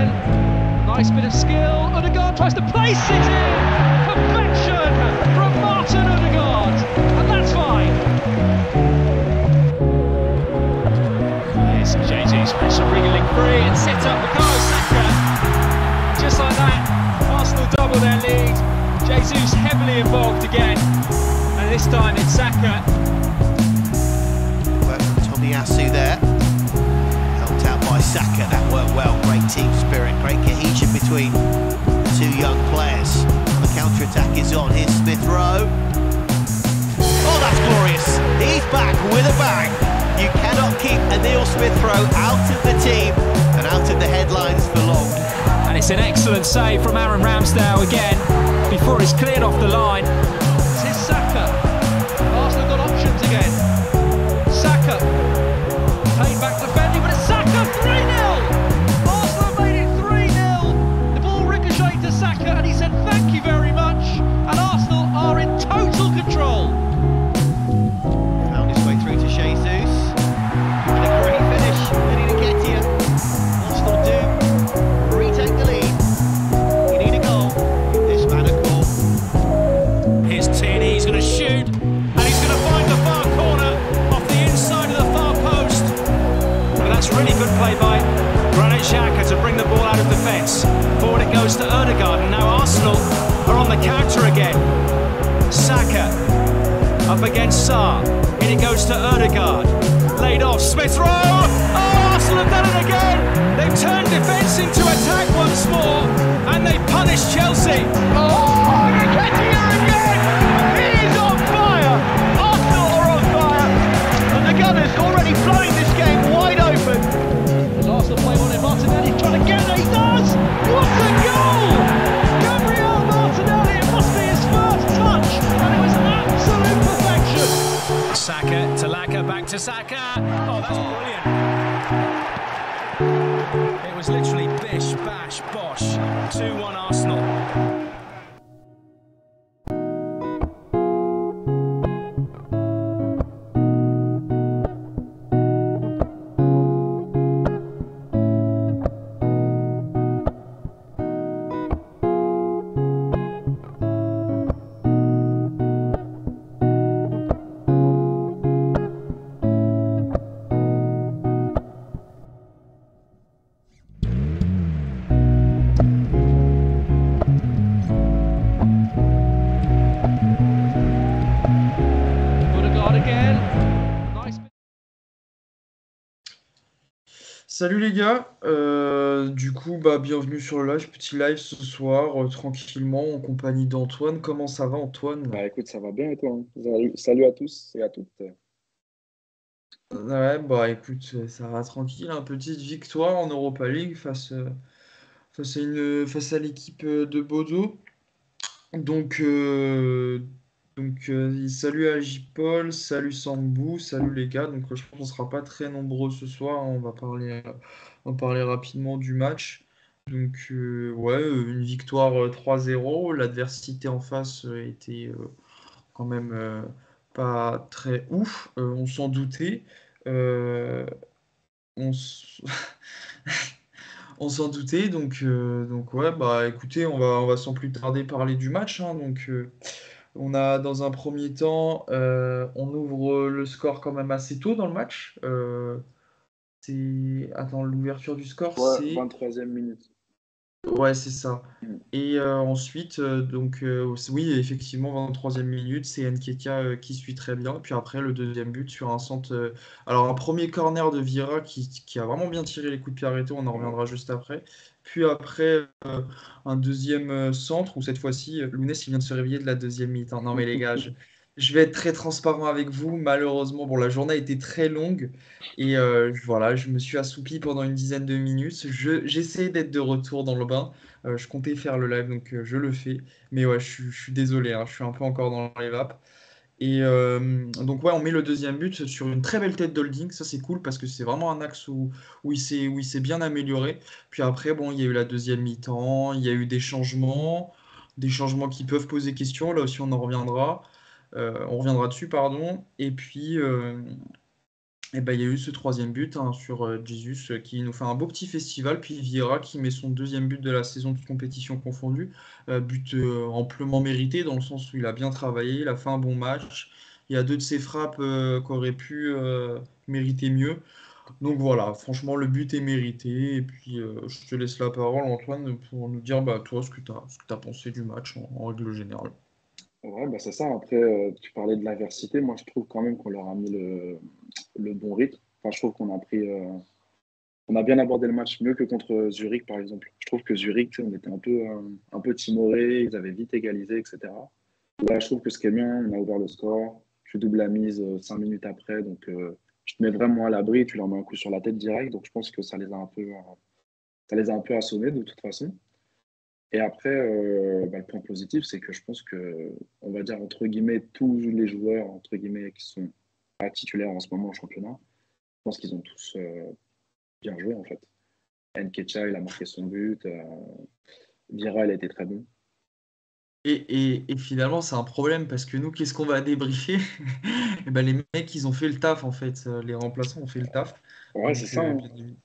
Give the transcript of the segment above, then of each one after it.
again. Nice bit of skill. Odegaard tries to place it in. Perfection from Martin Odegaard. And that's fine. Here's Jesus wriggling free and sets up Bukayo Saka. Just like that, Arsenal double their lead. Jesus heavily involved again. And this time it's Saka. Work from Tomiyasu there. Helped out by Saka. That worked well. Great team spirit. Great cohesion between the two young players. The counter-attack is on. Here's Smith Rowe. Oh, that's glorious. He's back with a bang. You cannot keep Emile Smith Rowe out of the team and out of the headlines for long. And it's an excellent save from Aaron Ramsdale again before it's cleared off the line. This is Saka. Arsenal got options again. Saka. Played back defending, but it's Saka 3-0. Arsenal made it 3-0. The ball ricocheted to Saka and he said thank you very much. And Arsenal are in total control. Found his way through to Jesus. And a great finish. Ready to get here. Arsenal do retake the lead. You need a goal. This man a goal. Here's Tierney, he's going to shoot, and he's going to find the far corner off the inside of the far post. But that's really good play by Granit Xhaka to bring the ball out of defence. Forward it goes to Odegaard, and now Arsenal are on the counter again. Saka up against Sarr. In it goes to Odegaard. Laid off, Smith Rowe! Oh, Arsenal have done it again! They've turned defence into attack once more, and they punish Chelsea. Oh, Nketiah again! He is on fire! Arsenal are on fire! And the Gunners already blowing this game wide open. As Arsenal play on it, Martinelli trying to get it. He does! What a goal! Gabriel Martinelli, it must be his first touch, and it was absolute perfection. Saka to Laka, back to Saka. Oh, that's brilliant. It was literally bish, bash, bosh. 2-1 Arsenal. Odegaard again. Nice. Salut les gars, du coup bienvenue sur le live, petit live ce soir, tranquillement en compagnie d'Antoine. Comment ça va Antoine? Bah écoute, ça va bien et toi, hein? Salut à tous et à toutes. Ouais bah écoute, ça va tranquille, hein. Petite victoire en Europa League face à l'équipe de Bodo. Donc, salut à J-Paul, salut Sambou, salut les gars. Donc, je pense qu'on sera pas très nombreux ce soir, hein. On va parler rapidement du match. Donc, ouais, une victoire 3-0. L'adversité en face était quand même pas très ouf. On s'en doutait. Euh, on s- On s'en doutait. Donc, ouais, bah écoutez, on va sans plus tarder parler du match, hein. Donc, on a dans un premier temps, on ouvre le score quand même assez tôt dans le match. Attends, l'ouverture du score, Ouais, c'est... 23e minute. Ouais, c'est ça. Mm. Et ensuite, oui, effectivement, 23e minute, c'est Nketiah qui suit très bien. Puis après, le deuxième but sur un centre. Alors, un premier corner de Vieira qui a vraiment bien tiré les coups de pied arrêtés, on en reviendra juste après. Puis après, un deuxième centre où cette fois-ci, Lounès il vient de se réveiller de la deuxième mi-temps. Non, mais les gars, je vais être très transparent avec vous. Malheureusement, bon, la journée a été très longue. Et voilà, je me suis assoupi pendant une dizaine de minutes. J'essaie d'être de retour dans le bain. Je comptais faire le live, donc je le fais. Mais ouais, je suis désolé, hein, je suis un peu encore dans les vapes. Et donc ouais, on met le deuxième but sur une très belle tête d'Holding. Ça c'est cool parce que c'est vraiment un axe où il s'est bien amélioré. Puis après, bon, il y a eu la deuxième mi-temps, il y a eu des changements qui peuvent poser question. Là aussi, on reviendra dessus, pardon. Et puis Et ben, il y a eu ce troisième but sur Jesus qui nous fait un beau petit festival, puis Vieira qui met son deuxième but de la saison, toute compétition confondue. But amplement mérité dans le sens où il a bien travaillé, il a fait un bon match. Il y a deux de ses frappes qui auraient pu mériter mieux. Donc voilà, franchement, le but est mérité. Et puis, je te laisse la parole, Antoine, pour nous dire bah, toi ce que tu pensé du match en règle générale. Ouais, bah c'est ça. Après, tu parlais de l'adversité. Moi, je trouve quand même qu'on leur a mis le bon rythme. Enfin, je trouve on a bien abordé le match mieux que contre Zurich, par exemple. Je trouve que Zurich, tu sais, on était un peu timorés, ils avaient vite égalisé, etc. Là, je trouve que ce qui est bien, on a ouvert le score, tu doubles la mise 5 minutes après, donc tu te mets vraiment à l'abri, tu leur mets un coup sur la tête direct, donc je pense que ça les a un peu assommés de toute façon. Et après, bah, le point positif, c'est que je pense que, on va dire, entre guillemets, tous les joueurs, entre guillemets, qui sont pas titulaires en ce moment au championnat, je pense qu'ils ont tous bien joué, en fait. Nketiah, il a marqué son but, Vira, il a été très bon. Et finalement, c'est un problème parce que nous, qu'est-ce qu'on va débriefer? Et ben, les mecs, ils ont fait le taf en fait. Les remplaçants ont fait le taf. Ouais, c'est Donc, ça, hein. bien évidemment.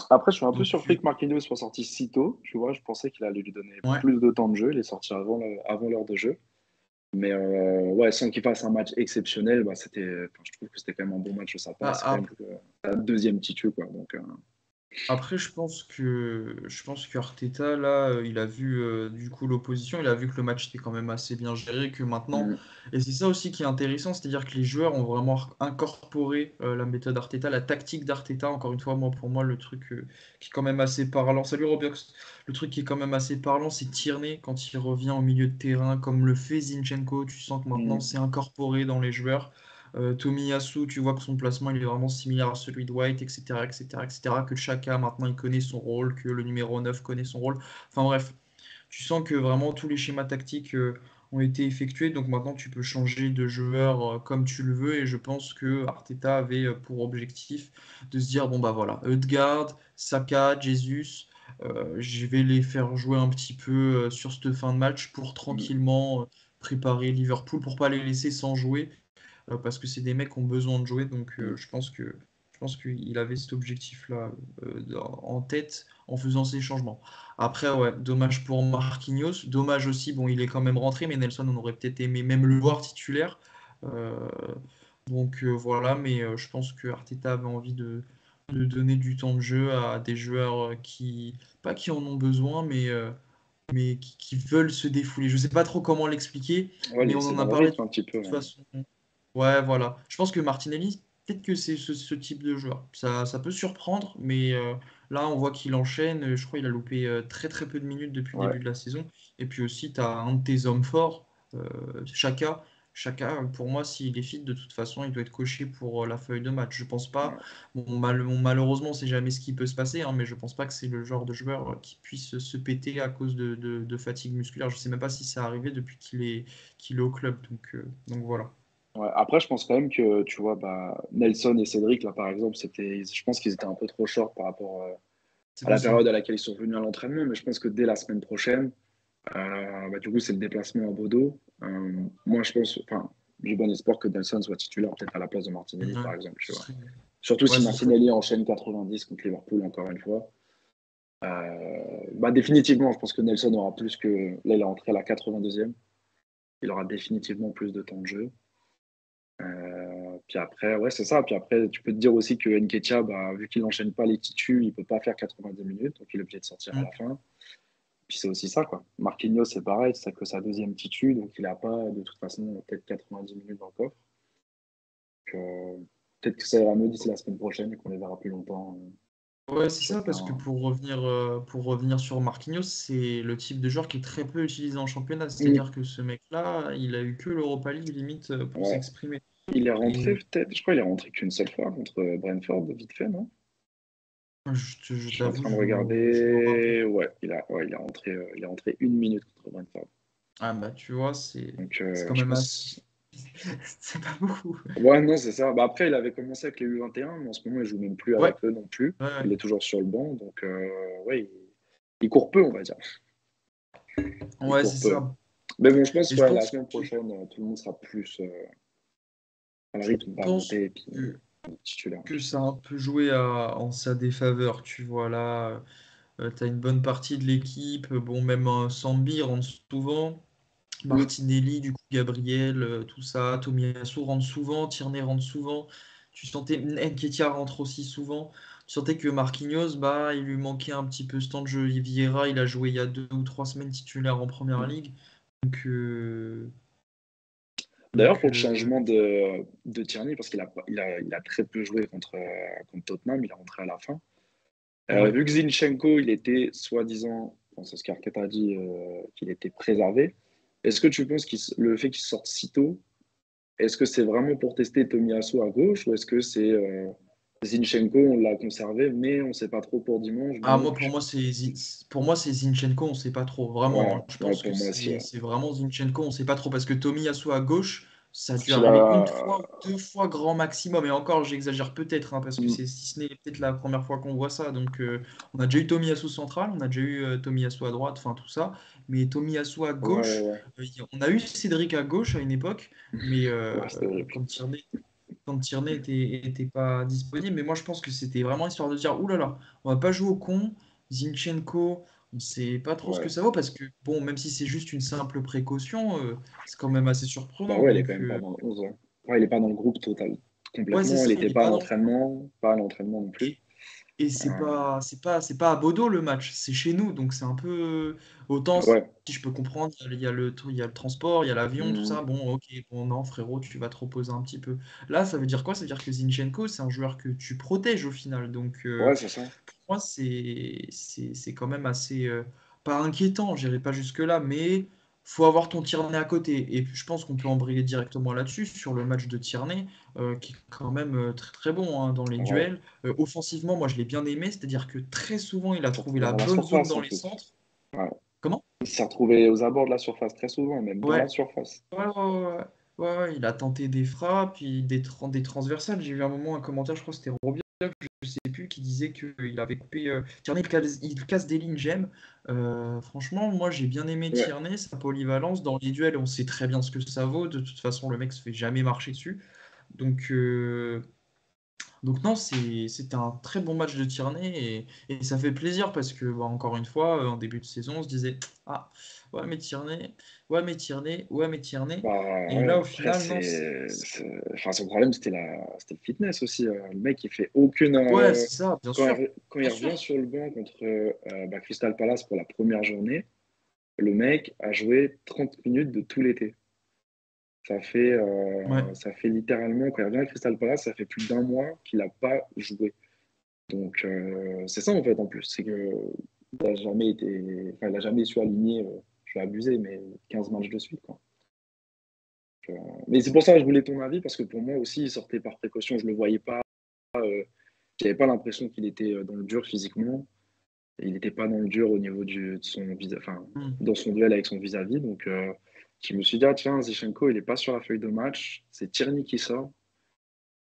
Après, je suis un peu Donc, surpris que Marquinhos soit sorti si tôt. Tu vois, je pensais qu'il allait lui donner ouais. plus de temps de jeu. Il est sorti avant l'heure de jeu. Mais ouais, sans qu'il fasse un match exceptionnel, bah, je trouve que c'était quand même un bon match de sa part. Ah, C'est quand ah, même la deuxième titu, quoi. Donc, Après, je pense que Arteta, là, il a vu du coup l'opposition, il a vu que le match était quand même assez bien géré, que maintenant, mm, et c'est ça aussi qui est intéressant, c'est-à-dire que les joueurs ont vraiment incorporé la méthode Arteta, la tactique d'Arteta. Encore une fois, moi, pour moi, le truc qui est quand même assez parlant, salut Robiox, le truc qui est quand même assez parlant, c'est Tierney quand il revient au milieu de terrain, comme le fait Zinchenko. Tu sens que maintenant, mm, c'est incorporé dans les joueurs. Tomiyasu, tu vois que son placement il est vraiment similaire à celui de White, etc., etc., etc., que Chaka maintenant il connaît son rôle, que le numéro 9 connaît son rôle. Enfin bref, tu sens que vraiment tous les schémas tactiques ont été effectués, donc maintenant tu peux changer de joueur comme tu le veux, et je pense que Arteta avait pour objectif de se dire, bon bah voilà, Ødegaard, Saka, Jesus, je vais les faire jouer un petit peu sur cette fin de match pour mm. tranquillement préparer Liverpool, pour pas les laisser sans jouer parce que c'est des mecs qui ont besoin de jouer. Donc Mm. je pense qu'il avait cet objectif-là en tête en faisant ces changements. Après, ouais, dommage pour Marquinhos. Dommage aussi, bon, il est quand même rentré, mais Nelson, on aurait peut-être aimé même le voir titulaire. Euh, voilà, mais je pense que Arteta avait envie de donner du temps de jeu à des joueurs pas qui en ont besoin, mais qui veulent se défouler. Je sais pas trop comment l'expliquer, Ouais, mais on c'est en a dans le parlé de rythme un petit peu, toute hein. façon. Ouais, voilà. Je pense que Martinelli, peut-être que c'est ce type de joueur. Ça peut surprendre, mais là, on voit qu'il enchaîne. Je crois qu'il a loupé très très peu de minutes depuis le Ouais. début de la saison. Et puis aussi, tu as un de tes hommes forts, Chaka. Chaka, pour moi, s'il est fit, de toute façon, il doit être coché pour la feuille de match. Je pense pas. Ouais. Bon, malheureusement, on sait jamais ce qui peut se passer, hein, mais je pense pas que c'est le genre de joueur qui puisse se péter à cause de fatigue musculaire. Je sais même pas si c'est arrivé depuis qu'il est au club. Donc voilà. Ouais. Après, je pense quand même que, tu vois, bah, Nelson et Cédric, là, par exemple, je pense qu'ils étaient un peu trop short par rapport C'est à la possible. période à laquelle ils sont venus à l'entraînement. Mais je pense que dès la semaine prochaine, bah, du coup, c'est le déplacement à Bodo. Moi, je pense, enfin, j'ai bon espoir que Nelson soit titulaire peut-être à la place de Martinelli, Ouais, par exemple, tu ce vois. serait, Surtout ouais, si ce serait. Martinelli enchaîne 90 contre Liverpool, encore une fois. Bah, définitivement, je pense que Nelson aura plus que. Là, il est entré à la 82e. Il aura définitivement plus de temps de jeu. Puis après, ouais, c'est ça. Puis après, tu peux te dire aussi que Nketiah, bah, vu qu'il n'enchaîne pas les titus, il peut pas faire 90 minutes, donc il est obligé de sortir à Mm. la fin. Puis c'est aussi ça, quoi. Marquinhos, c'est pareil, c'est que sa deuxième titu, donc il n'a pas, de toute façon, peut-être 90 minutes dans le coffre. Donc, peut-être que ça ira mieux d'ici la semaine prochaine et qu'on les verra plus longtemps Ouais, c'est sur le ça, parce que terrain. pour revenir sur Marquinhos, c'est le type de joueur qui est très peu utilisé en championnat. Mm. C'est-à-dire que ce mec-là, il a eu que l'Europa League limite pour Ouais. s'exprimer. Il est rentré, Et peut-être, je crois qu'il est rentré qu'une seule fois contre Brentford, vite fait, non? je Je suis en t'avoue, train de je me rappelle. regarder. Ouais, il est rentré 1 minute contre Brentford. Ah bah tu vois, c'est Donc, quand je même assez. pense. C'est pas beaucoup. Ouais, non, c'est ça. Bah, après, il avait commencé avec les U21, mais en ce moment, il joue même plus Ouais, avec eux non plus. ouais, ouais. Il est toujours sur le banc, donc ouais, il court peu, on va dire. Il Ouais, court c'est peu. ça. Mais bon, je pense Et que je ouais, la pense semaine que prochaine, tout le monde sera plus. Le je rythme va pense monter. Et puis, que titulaire. Que ça a un peu joué en sa défaveur, tu vois là. Tu as une bonne partie de l'équipe. Bon, même Sambi rentre souvent. Mm. Martinelli, du coup, Gabriel, tout ça. Tomiyasu rentre souvent. Tierney rentre souvent. Tu sentais. Nketiah rentre aussi souvent. Tu sentais que Marquinhos, bah, il lui manquait un petit peu ce temps de jeu. Vieira, il a joué il y a 2 ou 3 semaines titulaire en première ligue. Donc, euh, D'ailleurs, donc pour le changement de Tierney, parce qu'il a très peu joué contre Tottenham, il est rentré à la fin. ouais. Vu que Zinchenko, il était soi-disant, enfin, c'est ce qu'Arteta a dit, qu'il était préservé, est-ce que tu penses que le fait qu'il sorte si tôt, est-ce que c'est vraiment pour tester Tomiyasu à gauche ou est-ce que c'est Zinchenko, on l'a conservé, mais on ne sait pas trop pour dimanche, Ah, donc pour moi, c'est Zinchenko, on ne sait pas trop. Vraiment, ouais, hein. Je ouais, pense que pour moi aussi. c'est vraiment Zinchenko, on ne sait pas trop. Parce que Tomiyasu à gauche, ça a Parce dû qu'il arriver une fois a. ou 2 fois grand maximum. Et encore, j'exagère peut-être, hein, parce que c'est si ce n'est peut-être la première fois qu'on voit ça. Donc, on a déjà eu Tomiyasu central, on a déjà eu Tomiyasu à droite, enfin tout ça. Mais Tomiyasu à Ouais, gauche, ouais. on a eu Cédric à gauche à une époque, mais Ouais, c'était horrible. quand Tierney était pas disponible. Mais moi, je pense que c'était vraiment histoire de dire, ouh là là, on va pas jouer au con. Zinchenko, on sait pas trop ce que Ouais. ça vaut parce que, bon, même si c'est juste une simple précaution, c'est quand même assez Bah surprenant. ouais, il est quand Donc, même pas dans le 11. Ouais. Ouais, il n'est pas dans le groupe total. ouais, c'est Complètement. Il ça, il n'était est pas à pas dans le groupe. l'entraînement, pas à l'entraînement non plus. Et Euh, c'est pas à Bodo le match, c'est chez nous, donc c'est un peu autant si ouais. je peux comprendre, il y a le transport, il y a l'avion, tout Mm. ça. Bon, ok, bon non frérot, tu vas te reposer un petit peu. Là, ça veut dire quoi? Ça veut dire que Zinchenko, c'est un joueur que tu protèges au final. Donc Ouais, c'est ça. pour moi, c'est quand même assez pas inquiétant, j'irai pas jusque là, mais faut avoir ton Tierney à côté. Et je pense qu'on peut embrayer directement là-dessus sur le match de Tierney, qui est quand même très très bon hein, dans les Ouais. duels. Offensivement, moi je l'ai bien aimé, c'est-à-dire que très souvent il a Il s'est trouvé retrouvé la dans la bonne zone surface dans en les plus. centres. Ouais. Comment? Il s'est retrouvé aux abords de la surface très souvent, même dans la Ouais, surface. ouais, ouais, ouais, ouais, il a tenté des frappes, puis des transversales. J'ai vu un moment un commentaire, je crois que c'était Robien, je sais plus, qui disait qu'il avait coupé. Tierney, il casse des lignes, j'aime. Franchement, moi j'ai bien aimé Ouais. Tierney, sa polyvalence. Dans les duels, on sait très bien ce que ça vaut. De toute façon, le mec se fait jamais marcher dessus. Donc, non, c'était un très bon match de Tierney et ça fait plaisir parce que, bah, encore une fois, en début de saison, on se disait ah, ouais, mais Tierney, ouais, mais Tierney, ouais, mais Tierney. Bah Et là, ouais. au Après, final, non, Enfin, son problème, c'était le fitness aussi. Le mec, il fait aucune. ouais, c'est ça, bien Quand sûr, quand il bien revient sûr. sur le banc contre Crystal Palace pour la première journée, le mec a joué 30 minutes de tout l'été. Ouais, Ça fait littéralement, quand il revient à Crystal Palace, ça fait plus d'un mois qu'il n'a pas joué. Donc, c'est ça en fait en plus. C'est que il a jamais su aligner, je vais abuser, mais 15 matchs de suite, quoi. Mais c'est pour ça que je voulais ton avis, parce que pour moi aussi, il sortait par précaution. Je le voyais pas. J'avais pas l'impression qu'il était dans le dur physiquement. Et il n'était pas dans le dur au niveau de son enfin, hmm, dans son duel avec son vis-à-vis. Donc, je me suis dit, ah tiens, Zichenko, il n'est pas sur la feuille de match. C'est Tierney qui sort.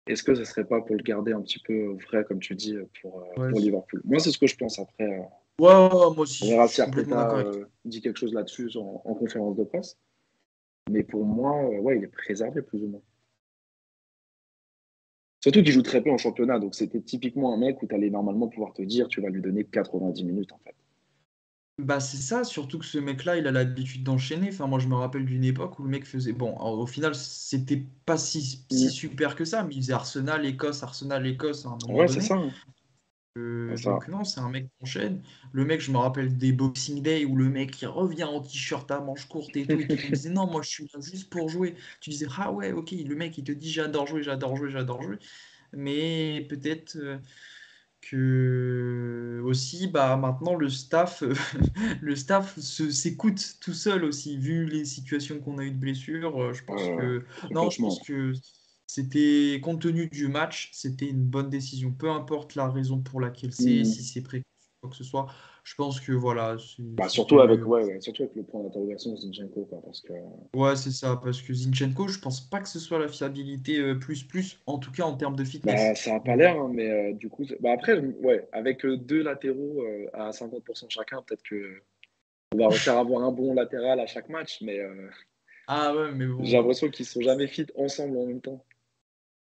Est-ce que ce serait pas pour le garder un petit peu frais, comme tu dis, ouais, pour Liverpool? Moi, c'est ce que je pense. Après, ouais, ouais, ouais, moi aussi, on je verra suis si complètement Arteta d'accord avec toi. dit quelque chose là-dessus en conférence de presse. Mais pour moi, ouais, il est préservé plus ou moins. Surtout qu'il joue très peu en championnat. Donc, c'était typiquement un mec où tu allais normalement pouvoir te dire, tu vas lui donner 90 minutes, en fait. Bah, c'est ça, surtout que ce mec-là, il a l'habitude d'enchaîner. Enfin, moi, je me rappelle d'une époque où le mec faisait. Bon, au final, c'était pas si Mm. super que ça, mais il faisait Arsenal, Écosse à un moment Ouais, c'est donné. ça, hein. C'est ça. Donc non, c'est un mec qui enchaîne. Le mec, je me rappelle des Boxing Day où le mec il revient en t-shirt à manches courtes et tout me disait non, moi je suis là juste pour jouer. Tu disais ah ouais, ok, le mec il te dit j'adore jouer, j'adore jouer, j'adore jouer. Mais peut-être que aussi bah maintenant le staff le staff s'écoute tout seul aussi vu les situations qu'on a eu de blessures. Je pense Euh, que non, je pense complètement. que c'était compte tenu du match, c'était une bonne décision. Peu importe la raison pour laquelle c'est, si Mm. c'est précoce ou quoi que ce soit. Je pense que voilà, Bah, c'était surtout avec le point d'interrogation de Zinchenko, quoi, parce que ouais, c'est ça parce que Zinchenko, je pense pas que ce soit la fiabilité en tout cas en termes de bah, fitness. ça n'a pas Donc l'air, hein, mais du coup, bah, après, ouais, avec deux latéraux à 50% chacun, peut-être que on va réussir à avoir un bon latéral à chaque match, mais ah ouais, mais j'ai bon. l'impression qu'ils sont jamais fit ensemble en même temps.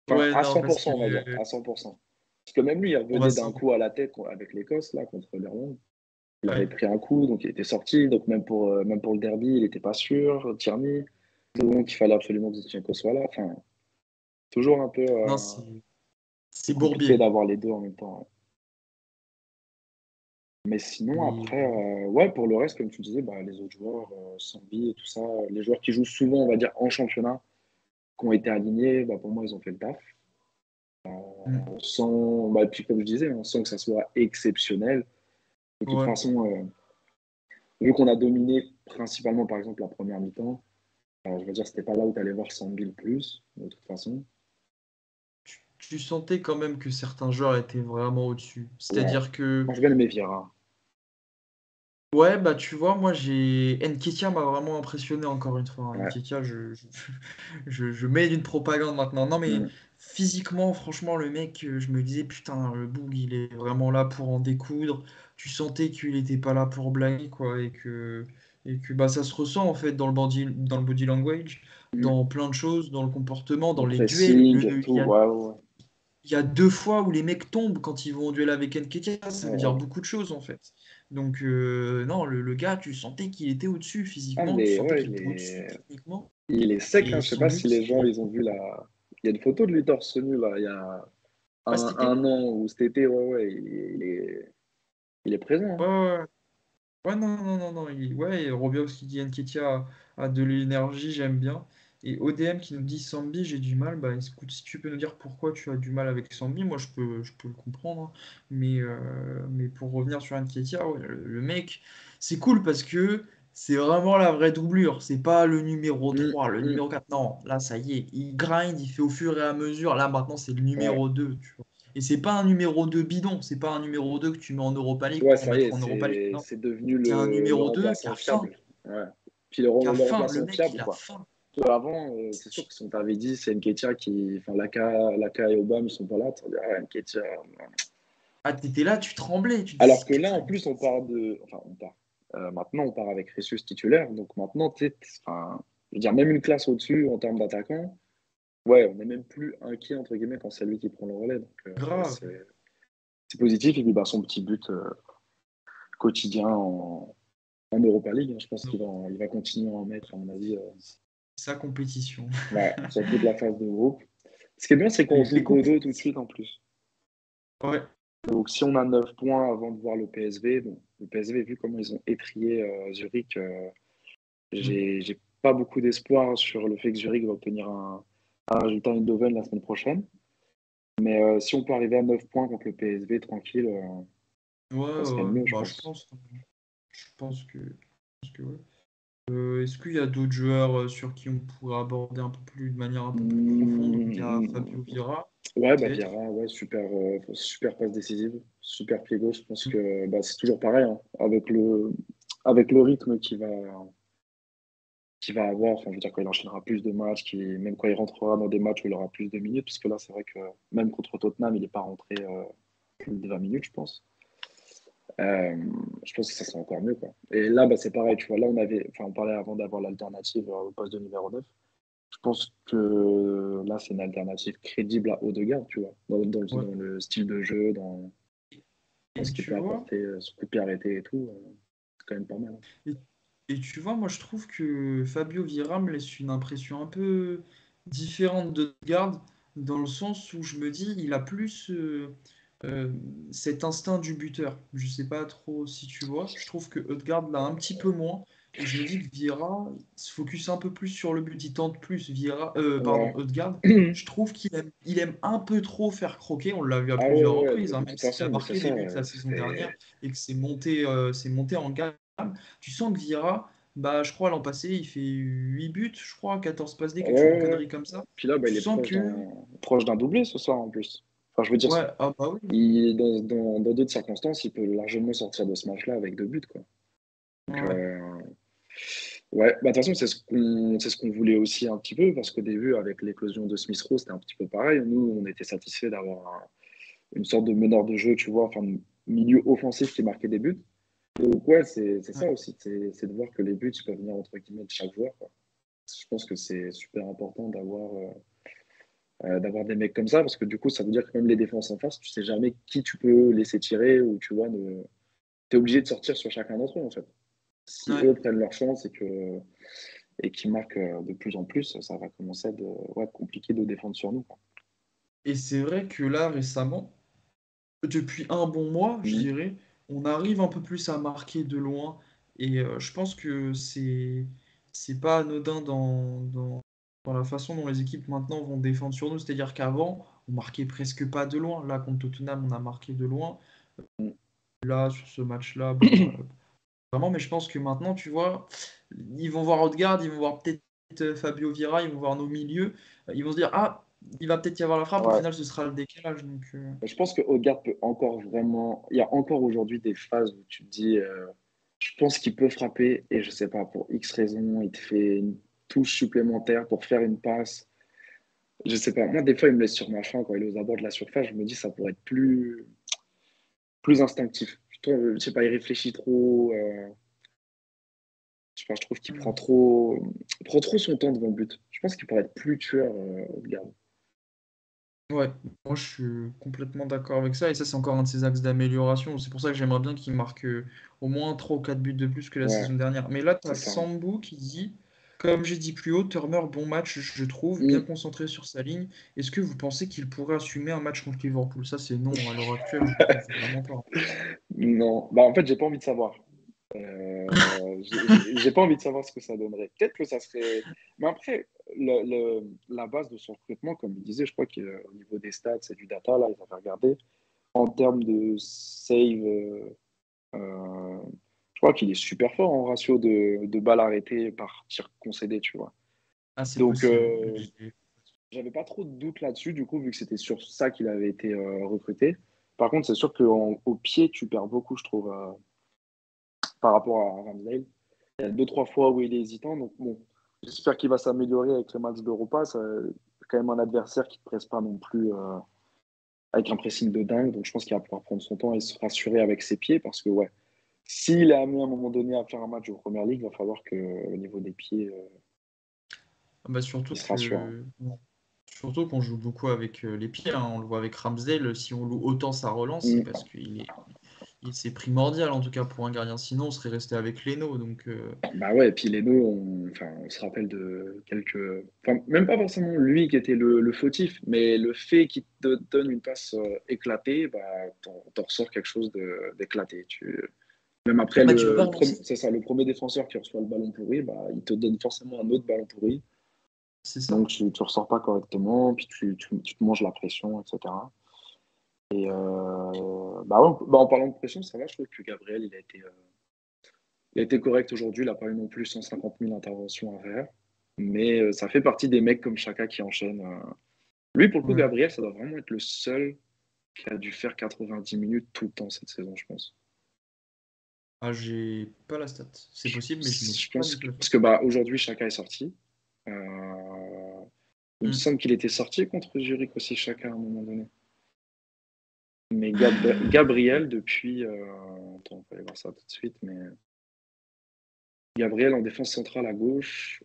Enfin, Ouais, à non, parce 100%, que on va dire, à 100%. Parce que même lui, il on va revenait d'un coup à la tête avec l'Écosse, là, contre l'Irlande. Il avait ouais. pris un coup, donc il était sorti. Donc même pour le derby, il n'était pas sûr, Tierney. Donc il fallait absolument que Zinchenko soit là. Enfin, toujours un peu Non, c'est compliqué Bourbier. d'avoir les deux en même temps. Ouais. Mais sinon, Mais après, ouais, pour le reste, comme tu disais, bah, les autres joueurs, Sambi et tout ça, les joueurs qui jouent souvent, on va dire, en championnat, qui ont été alignés, bah, pour moi, ils ont fait le taf. Sans, bah, puis comme je disais, sans que ça soit exceptionnel. De toute ouais. façon, vu qu'on a dominé principalement, par exemple, la première mi-temps, je veux dire, c'était pas là où tu allais voir 100 000 plus, de toute façon. Tu sentais quand même que certains joueurs étaient vraiment au-dessus. Ouais. C'est-à-dire que, Moi, je vais le Vieira. ouais, bah tu vois, moi j'ai. Nketiah m'a vraiment impressionné encore une fois, hein. Ouais. Nketiah, je mets d'une propagande maintenant. Non, mais Mm. physiquement, franchement, le mec, je me disais, putain, le Boug, il est vraiment là pour en découdre. Tu sentais qu'il n'était pas là pour blaguer, quoi, et que bah, ça se ressent en fait dans le body language, Mm. dans plein de choses, dans le comportement, Le dans les duels. pressing, tout. Ouais, ouais, Il y a 2 fois où les mecs tombent quand ils vont en duel avec Nketiah, ça ouais. veut Ouais, dire ouais. beaucoup de choses en fait. Donc non, le gars, tu sentais qu'il était au-dessus Ah, physiquement, tu sentais ouais, qu'il était au-dessus techniquement. il est sec, hein. Et Je sais son pas but, si les gens c'était ils ont vu la. Il y a une photo de lui torse nu là, il y a pas cet été. un an ou cet été, ouais, ouais, il est présent. Ouais, Hein. ouais, ouais. Ouais, non, non, non, non. Ouais, et Robios qui dit Nketiah a de l'énergie, j'aime bien. Et ODM qui nous dit Sambi, j'ai du mal. Bah écoute, si tu peux nous dire pourquoi tu as du mal avec Sambi, moi je peux le comprendre, hein. Mais pour revenir sur Nketiah, ouais, le mec, c'est cool parce que c'est vraiment la vraie doublure. C'est pas le numéro Mm, 3 le mm. numéro 4. Non, là, ça y est, il grind, il fait au fur et à mesure. Là, maintenant, c'est le Ouais. numéro 2 tu vois. Et c'est pas un numéro 2 bidon, c'est pas un numéro 2 que tu mets en Europa League Ouais, pour ça y mettre est, en Europa League. Non, c'est devenu c'est un le numéro 2 qui remplaçant a faim, fiable. Ouais. Puis qui a le faim. Le remplaçant mec, fiable, il a quoi. faim. Toi, avant, c'est sûr que si on t'avait dit c'est Nketiah qui. Enfin, Laka et Obama, ils sont pas là, tu vas dire, ah, Nketiah. Ah, t'étais là, tu tremblais, tu te Alors dis, que là, en putain. plus, on part de. Enfin, on part. Maintenant, on part avec Ressus titulaire. Donc maintenant, tu sais, enfin, je veux dire, même une classe au-dessus en termes d'attaquant. Ouais, on n'est même plus inquiet, entre guillemets, quand c'est lui qui prend le relais. Donc, Grave. c'est positif. Et puis, bah, son petit but quotidien en Europa League, hein, je pense Non, il va continuer à en mettre, à mon avis. sa compétition. Ouais, sur toute la phase de groupe. Ce qui est bien, c'est qu'on joue Les Godo tout de compétitions. suite en plus. Ouais. Donc, si on a 9 points avant de voir le PSV, bon, le PSV, vu comment ils ont étrié Zurich, Mm. j'ai pas beaucoup d'espoir sur le fait que Zurich va obtenir un résultat Eindhoven la semaine prochaine. Mais si on peut arriver à 9 points contre le PSV tranquille, Ouais, ça serait le ouais. mieux, je Bah, pense. je pense que ouais. Est-ce qu'il y a d'autres joueurs sur qui on pourrait aborder un peu plus de manière un peu plus profonde? Donc, il y a Mmh, Fabio Vieira, ouais, bah peut-être. Vieira, ouais, super passe décisive, super pied gauche. Je pense Mm. que bah, c'est toujours pareil, hein, avec le rythme qu'il va avoir. Enfin, je veux dire, quand il enchaînera plus de matchs, même quand il rentrera dans des matchs où il aura plus de minutes, parce que là, c'est vrai que même contre Tottenham, il n'est pas rentré plus de 20 minutes, je pense. Euh, je pense que ça sera encore mieux, quoi. Et là, bah, c'est pareil, tu vois. Là, on parlait avant d'avoir l'alternative au poste de numéro 9. Je pense que là, c'est une alternative crédible à Odegaard, tu vois, Ouais. dans le style de jeu, dans Et ce qu'il tu peut vois, apporter, son coup de pied arrêté et tout. C'est quand même pas mal. Hein. et, et tu vois, moi je trouve que Fabio Vieira me laisse une impression un peu différente de Odegaard, dans le sens où je me dis, il a plus euh, cet instinct du buteur. Je sais pas trop si tu vois. Je trouve que Odegaard l'a un petit peu moins. Et je me dis que Vieira il se focus un peu plus sur le but. Il tente plus pardon, Ouais. Odegaard. Je trouve qu'il aime un peu trop faire croquer. On l'a vu à Ah ouais, plusieurs ouais, ouais, reprises, hein, de même toute s'il a façon, mais c'est marqué ça. des buts la saison dernière C'est... et que c'est monté en gamme. Tu sens que Vieira, bah, je crois l'an passé, il fait 8 buts, je crois, 14 passes D, Ouais, quelque chose, une ouais, ouais. connerie comme ça. Puis là, bah, Tu il est sens que. proche d'un doublé ce soir en plus. Enfin, je veux dire, Ouais, ah bah oui. dans d'autres circonstances, il peut largement sortir de ce match-là avec 2 buts, quoi. Donc, Ouais. ouais, bah, de toute façon, c'est ce qu'on voulait aussi un petit peu, parce qu'au début, avec l'éclosion de Smith Rowe, c'était un petit peu pareil. Nous, on était satisfait d'avoir une sorte de meneur de jeu, tu vois, enfin, milieu offensif qui marquait des buts. Donc, ouais, c'est Ouais. ça aussi, c'est de voir que les buts, ils peuvent venir entre guillemets de chaque joueur, quoi. Je pense que c'est super important d'avoir des mecs comme ça, parce que du coup, ça veut dire que même les défenses en face, tu sais jamais qui tu peux laisser tirer, ou tu vois, t'es obligé de sortir sur chacun d'entre eux, en fait. Si Ouais. eux prennent leur chance et qu'ils marquent de plus en plus, ça va commencer à être compliqué de défendre sur nous, quoi. Et c'est vrai que là, récemment, depuis un bon mois, je Mhm. dirais, on arrive un peu plus à marquer de loin. Et je pense que c'est pas anodin dans la façon dont les équipes maintenant vont défendre sur nous. C'est-à-dire qu'avant, on marquait presque pas de loin. Là, contre Tottenham, on a marqué de loin. Là, sur ce match-là, bon, vraiment, mais je pense que maintenant, tu vois, ils vont voir Odegaard, ils vont voir peut-être Fabio Vieira, ils vont voir nos milieux, ils vont se dire, ah, il va peut-être y avoir la frappe, au Ouais. final, ce sera le décalage. Donc, Je pense que Odegaard peut encore vraiment. Il y a encore aujourd'hui des phases où tu te dis, je pense qu'il peut frapper, et je sais pas, pour X raison, il te fait une touche supplémentaire pour faire une passe. Je sais pas. Moi, des fois, il me laisse sur ma faim quand il est aux abords de la surface. Je me dis, ça pourrait être plus instinctif. Je sais pas, il réfléchit trop. Je sais pas, je trouve qu'il prend trop son temps devant le but. Je pense qu'il pourrait être plus tueur, Odegaard. ouais, moi, je suis complètement d'accord avec ça, et ça, c'est encore un de ses axes d'amélioration. C'est pour ça que j'aimerais bien qu'il marque au moins 3 ou 4 buts de plus que la Ouais, saison dernière. Mais là, tu as c'est ça. Sambou qui dit, comme j'ai dit plus haut, Turner, bon match, je trouve, bien Mm. concentré sur sa ligne. Est-ce que vous pensez qu'il pourrait assumer un match contre Liverpool? Ça, c'est non, à l'heure actuelle, je trouve vraiment pas. Non, bah en fait, j'ai pas envie de savoir. J'ai pas envie de savoir ce que ça donnerait. Peut-être que ça serait. Mais après, la base de son recrutement, comme il disait, je crois qu'au niveau des stats, c'est du data, là, ils avaient regardé. En termes de save, euh, je crois qu'il est super fort en ratio de balles arrêtées par tir concédé, tu vois. Ah, c'est Donc, possible. j'avais pas trop de doutes là-dessus, du coup, vu que c'était sur ça qu'il avait été recruté. Par contre, c'est sûr qu'au pied, tu perds beaucoup, je trouve, par rapport à Ramsdale. Il y a deux, trois fois où il est hésitant. Donc, bon, j'espère qu'il va s'améliorer avec le match d'Europa. C'est quand même un adversaire qui ne presse pas non plus avec un pressing de dingue. Donc, je pense qu'il va pouvoir prendre son temps et se rassurer avec ses pieds. Parce que, ouais, s'il est amené à un moment donné à faire un match de Première Ligue, il va falloir qu'au niveau des pieds, Ah bah, surtout il se rassure, hein. que surtout qu'on joue beaucoup avec les pieds, hein. On le voit avec Ramsdale, si on loue autant sa relance, c'est parce Mm. c'est primordial en tout cas pour un gardien. Sinon, on serait resté avec Leno. Donc, Bah ouais, et puis Leno, on se rappelle de quelques. Enfin, même pas forcément lui qui était le fautif, mais le fait qu'il te donne une passe éclatée, bah, t'en ressors quelque chose d'éclaté. Même après, bah, tu peux pas relancer. c'est ça, le premier défenseur qui reçoit le ballon pourri, bah, il te donne forcément un autre ballon pourri. C'est ça. Donc tu ne ressors pas correctement, puis tu te manges la pression, etc. Et bah ouais, bah, en parlant de pression, ça va, je trouve que Gabriel, il a été correct aujourd'hui, il n'a pas eu non plus 150 000 interventions à faire. Mais ça fait partie des mecs comme Chaka qui enchaînent. Lui, pour le coup, Ouais. Gabriel, ça doit vraiment être le seul qui a dû faire 90 minutes tout le temps cette saison, je pense. Ah, j'ai pas la stat. C'est possible, mais je n'ai Je pas pense du tout la parce stat. que bah, aujourd'hui, Chaka est sorti. Il me Hmm. semble qu'il était sorti contre Zurich aussi, Chaka, à un moment donné. Mais Gabriel, depuis. Attends, on va aller voir ça tout de suite. Mais Gabriel en défense centrale à gauche,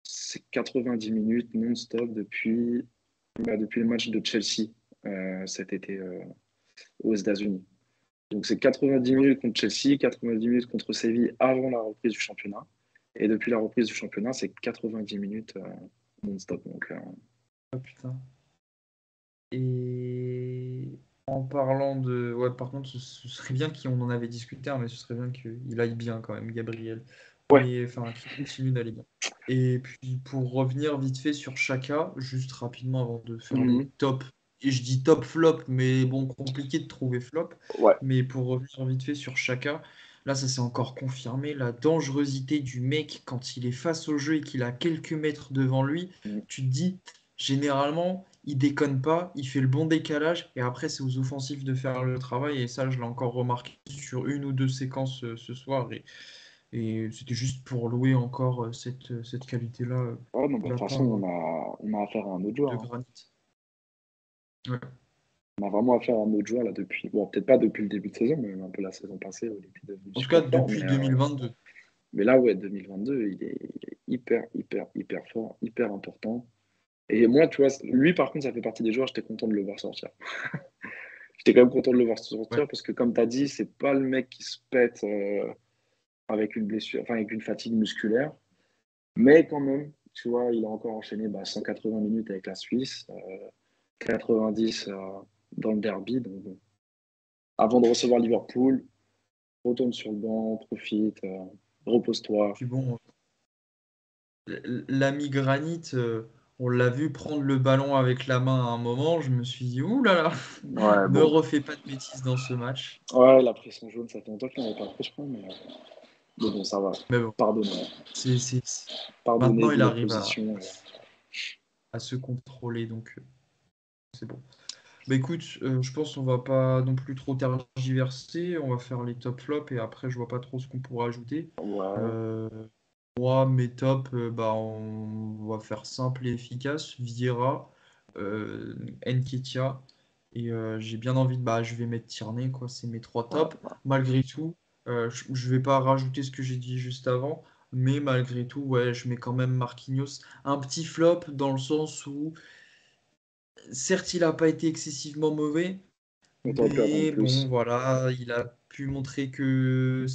c'est 90 minutes non-stop depuis le match de Chelsea cet été aux États-Unis. Donc c'est 90 minutes contre Chelsea, 90 minutes contre Séville avant la reprise du championnat. Et depuis la reprise du championnat, c'est 90 minutes non-stop. Donc, Ah putain. Et en parlant de. Ouais, par contre, ce serait bien qu'on en avait discuté, hein, mais ce serait bien qu'il aille bien quand même, Gabriel. ouais. Mais enfin, qu'il continue d'aller bien. Et puis pour revenir vite fait sur Chaka, juste rapidement avant de faire les Mhm. tops. Et je dis top flop, mais bon, compliqué de trouver flop. Ouais. Mais pour revenir vite fait sur Chaka, là, ça s'est encore confirmé. La dangerosité du mec quand il est face au jeu et qu'il a quelques mètres devant lui, Mhm. tu te dis, généralement, il déconne pas, il fait le bon décalage et après c'est aux offensifs de faire le travail et ça je l'ai encore remarqué sur une ou deux séquences ce soir et c'était juste pour louer encore cette qualité-là Ouais, non, bah, de de la toute façon, part on a affaire à un autre joueur, de hein. Granit. Ouais. On a vraiment affaire à un autre joueur là depuis. Bon, peut-être pas depuis le début de saison, mais un peu la saison passée où il était devenu En tout cas super fort. depuis 2022. Mais là, ouais, 2022, il est hyper, hyper, hyper fort, hyper important. Et moi, tu vois, lui, par contre, ça fait partie des joueurs, j'étais content de le voir sortir. J'étais quand même content de le voir Ouais. sortir parce que, comme tu as dit, c'est pas le mec qui se pète avec une blessure, enfin, avec une fatigue musculaire. Mais quand même, tu vois, il a encore enchaîné 180 minutes avec la Suisse, 90 dans le derby. Donc, bon. Avant de recevoir Liverpool, retourne sur le banc, profite, repose-toi. Puis bon, l'ami Granit, on l'a vu prendre le ballon avec la main à un moment. Je me suis dit, ouh là là, Ouais, ne bon. refais pas de bêtises dans ce match. Ouais, il a pris son jaune, ça fait longtemps qu'il n'en avait pas pris, je crois, mais bon, ça va. Mais bon, Pardonné. c'est... Pardonné maintenant vu il notre arrive position. à se contrôler, donc c'est bon. Bah écoute, je pense qu'on va pas non plus trop tergiverser. On va faire les top flops et après, je vois pas trop ce qu'on pourra ajouter. Ouais. Euh, Moi, mes tops, on va faire simple et efficace. Vieira, Nketiah. Et j'ai bien envie de. Bah, je vais mettre Tierney, quoi. C'est mes trois Ouais, tops. Malgré tout, je vais pas rajouter ce que j'ai dit juste avant. Mais malgré tout, ouais, je mets quand même Marquinhos. Un petit flop dans le sens où, certes, il n'a pas été excessivement mauvais. mais t'aurais pu attendre Mais bon, plus. voilà, il a pu montrer que.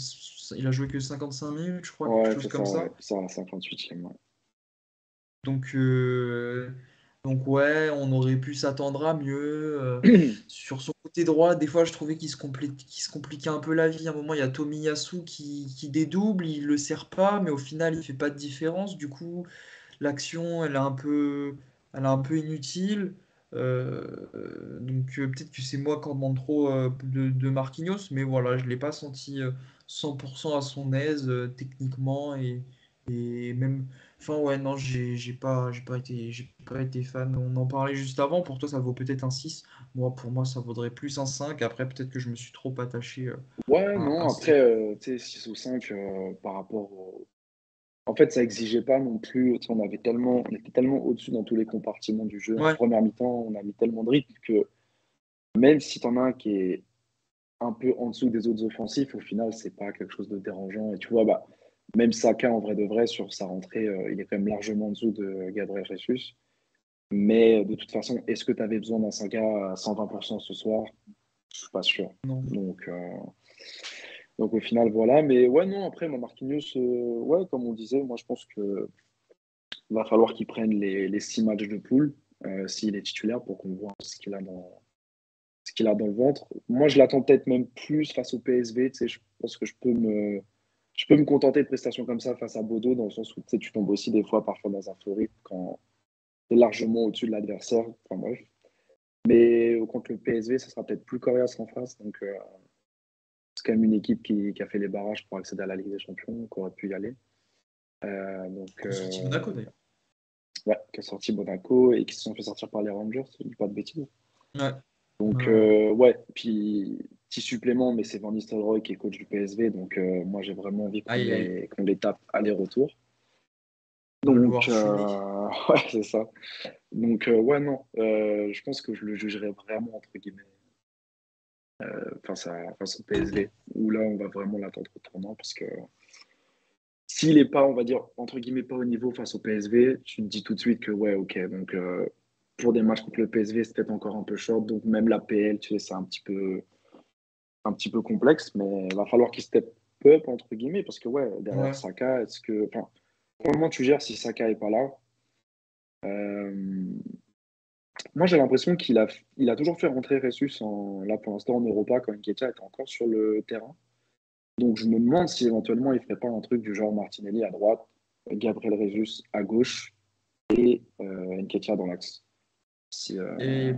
Il a joué que 55 minutes, je crois, quelque Ouais, chose c'est ça, comme ça. ouais. Ça, 58e. Ouais. Donc, ouais, on aurait pu s'attendre à mieux. Sur son côté droit, des fois, je trouvais qu'il se compliquait un peu la vie. À un moment, il y a Tomiyasu qui dédouble, il le sert pas, mais au final, il fait pas de différence. Du coup, l'action, elle est un peu inutile. Donc, peut-être que c'est moi qui en demande trop de Marquinhos, mais voilà, je l'ai pas senti 100% à son aise techniquement et même. Enfin, ouais, non, j'ai pas été fan. On en parlait juste avant. Pour toi, ça vaut peut-être un 6. Moi, pour moi, ça vaudrait plus un 5. Après, peut-être que je me suis trop attaché Ouais, à non, ce après, type. tu sais, 6 ou 5 par rapport au. En fait, ça exigeait pas non plus. Tu sais, on était tellement au-dessus dans tous les compartiments du jeu. En Ouais, première mi-temps, on a mis tellement de rythme que même si t'en as un qui est un peu en dessous des autres offensifs, au final, c'est pas quelque chose de dérangeant. Et tu vois, même Saka, en vrai de vrai, sur sa rentrée, il est quand même largement en dessous de Gabriel Jesus. Mais de toute façon, est-ce que tu avais besoin d'un Saka à 120% ce soir? Je suis pas sûr. non. Donc, donc au final, voilà. Mais ouais, non, après, moi, Marquinhos, ouais, comme on disait, moi, je pense que va falloir qu'il prenne les 6 matchs de poule, s'il est titulaire, pour qu'on voit ce qu'il a dans le ventre. Moi, je l'attends peut-être même plus face au PSV. Tu sais, je pense que je peux me contenter de prestations comme ça face à Bodo, dans le sens où tu sais, tu tombes aussi des fois parfois dans un faux rythme quand tu es largement au-dessus de l'adversaire. Enfin bref. Mais contre le PSV, ça sera peut-être plus coriace en face. Donc, c'est quand même une équipe qui a fait les barrages pour accéder à la Ligue des Champions, qui aurait pu y aller. Donc, Qui ont sorti Monaco, d'ailleurs. ouais, qui a sorti Monaco et qui se sont fait sortir par les Rangers, si je dis pas de bêtises. Ouais. Donc, Ouais. ouais, puis petit supplément, mais c'est Van Nistelrooy qui est coach du PSV. Donc, moi, j'ai vraiment envie Aïe, aïe. qu'on les tape aller-retour. On va le Donc, voir fumer. ouais, c'est ça. Donc, ouais, non, je pense que je le jugerai vraiment, entre guillemets, face au PSV, où là, on va vraiment l'attendre au tournant, parce que s'il n'est pas, on va dire, entre guillemets, pas au niveau face au PSV, tu te dis tout de suite que, ouais, ok, donc pour des matchs contre le PSV, c'est peut-être encore un peu short, donc même la PL, tu sais, c'est un petit peu complexe, mais il va falloir qu'il step up, entre guillemets, parce que, ouais, derrière Ouais. Saka, enfin, comment tu gères si Saka est pas là? Euh, Moi, j'ai l'impression il a toujours fait rentrer Ressus là pour l'instant en Europa quand Nketiah est encore sur le terrain. Donc, je me demande si éventuellement il ferait pas un truc du genre Martinelli à droite, Gabriel Jesus à gauche et Nketiah dans l'axe. Si, Et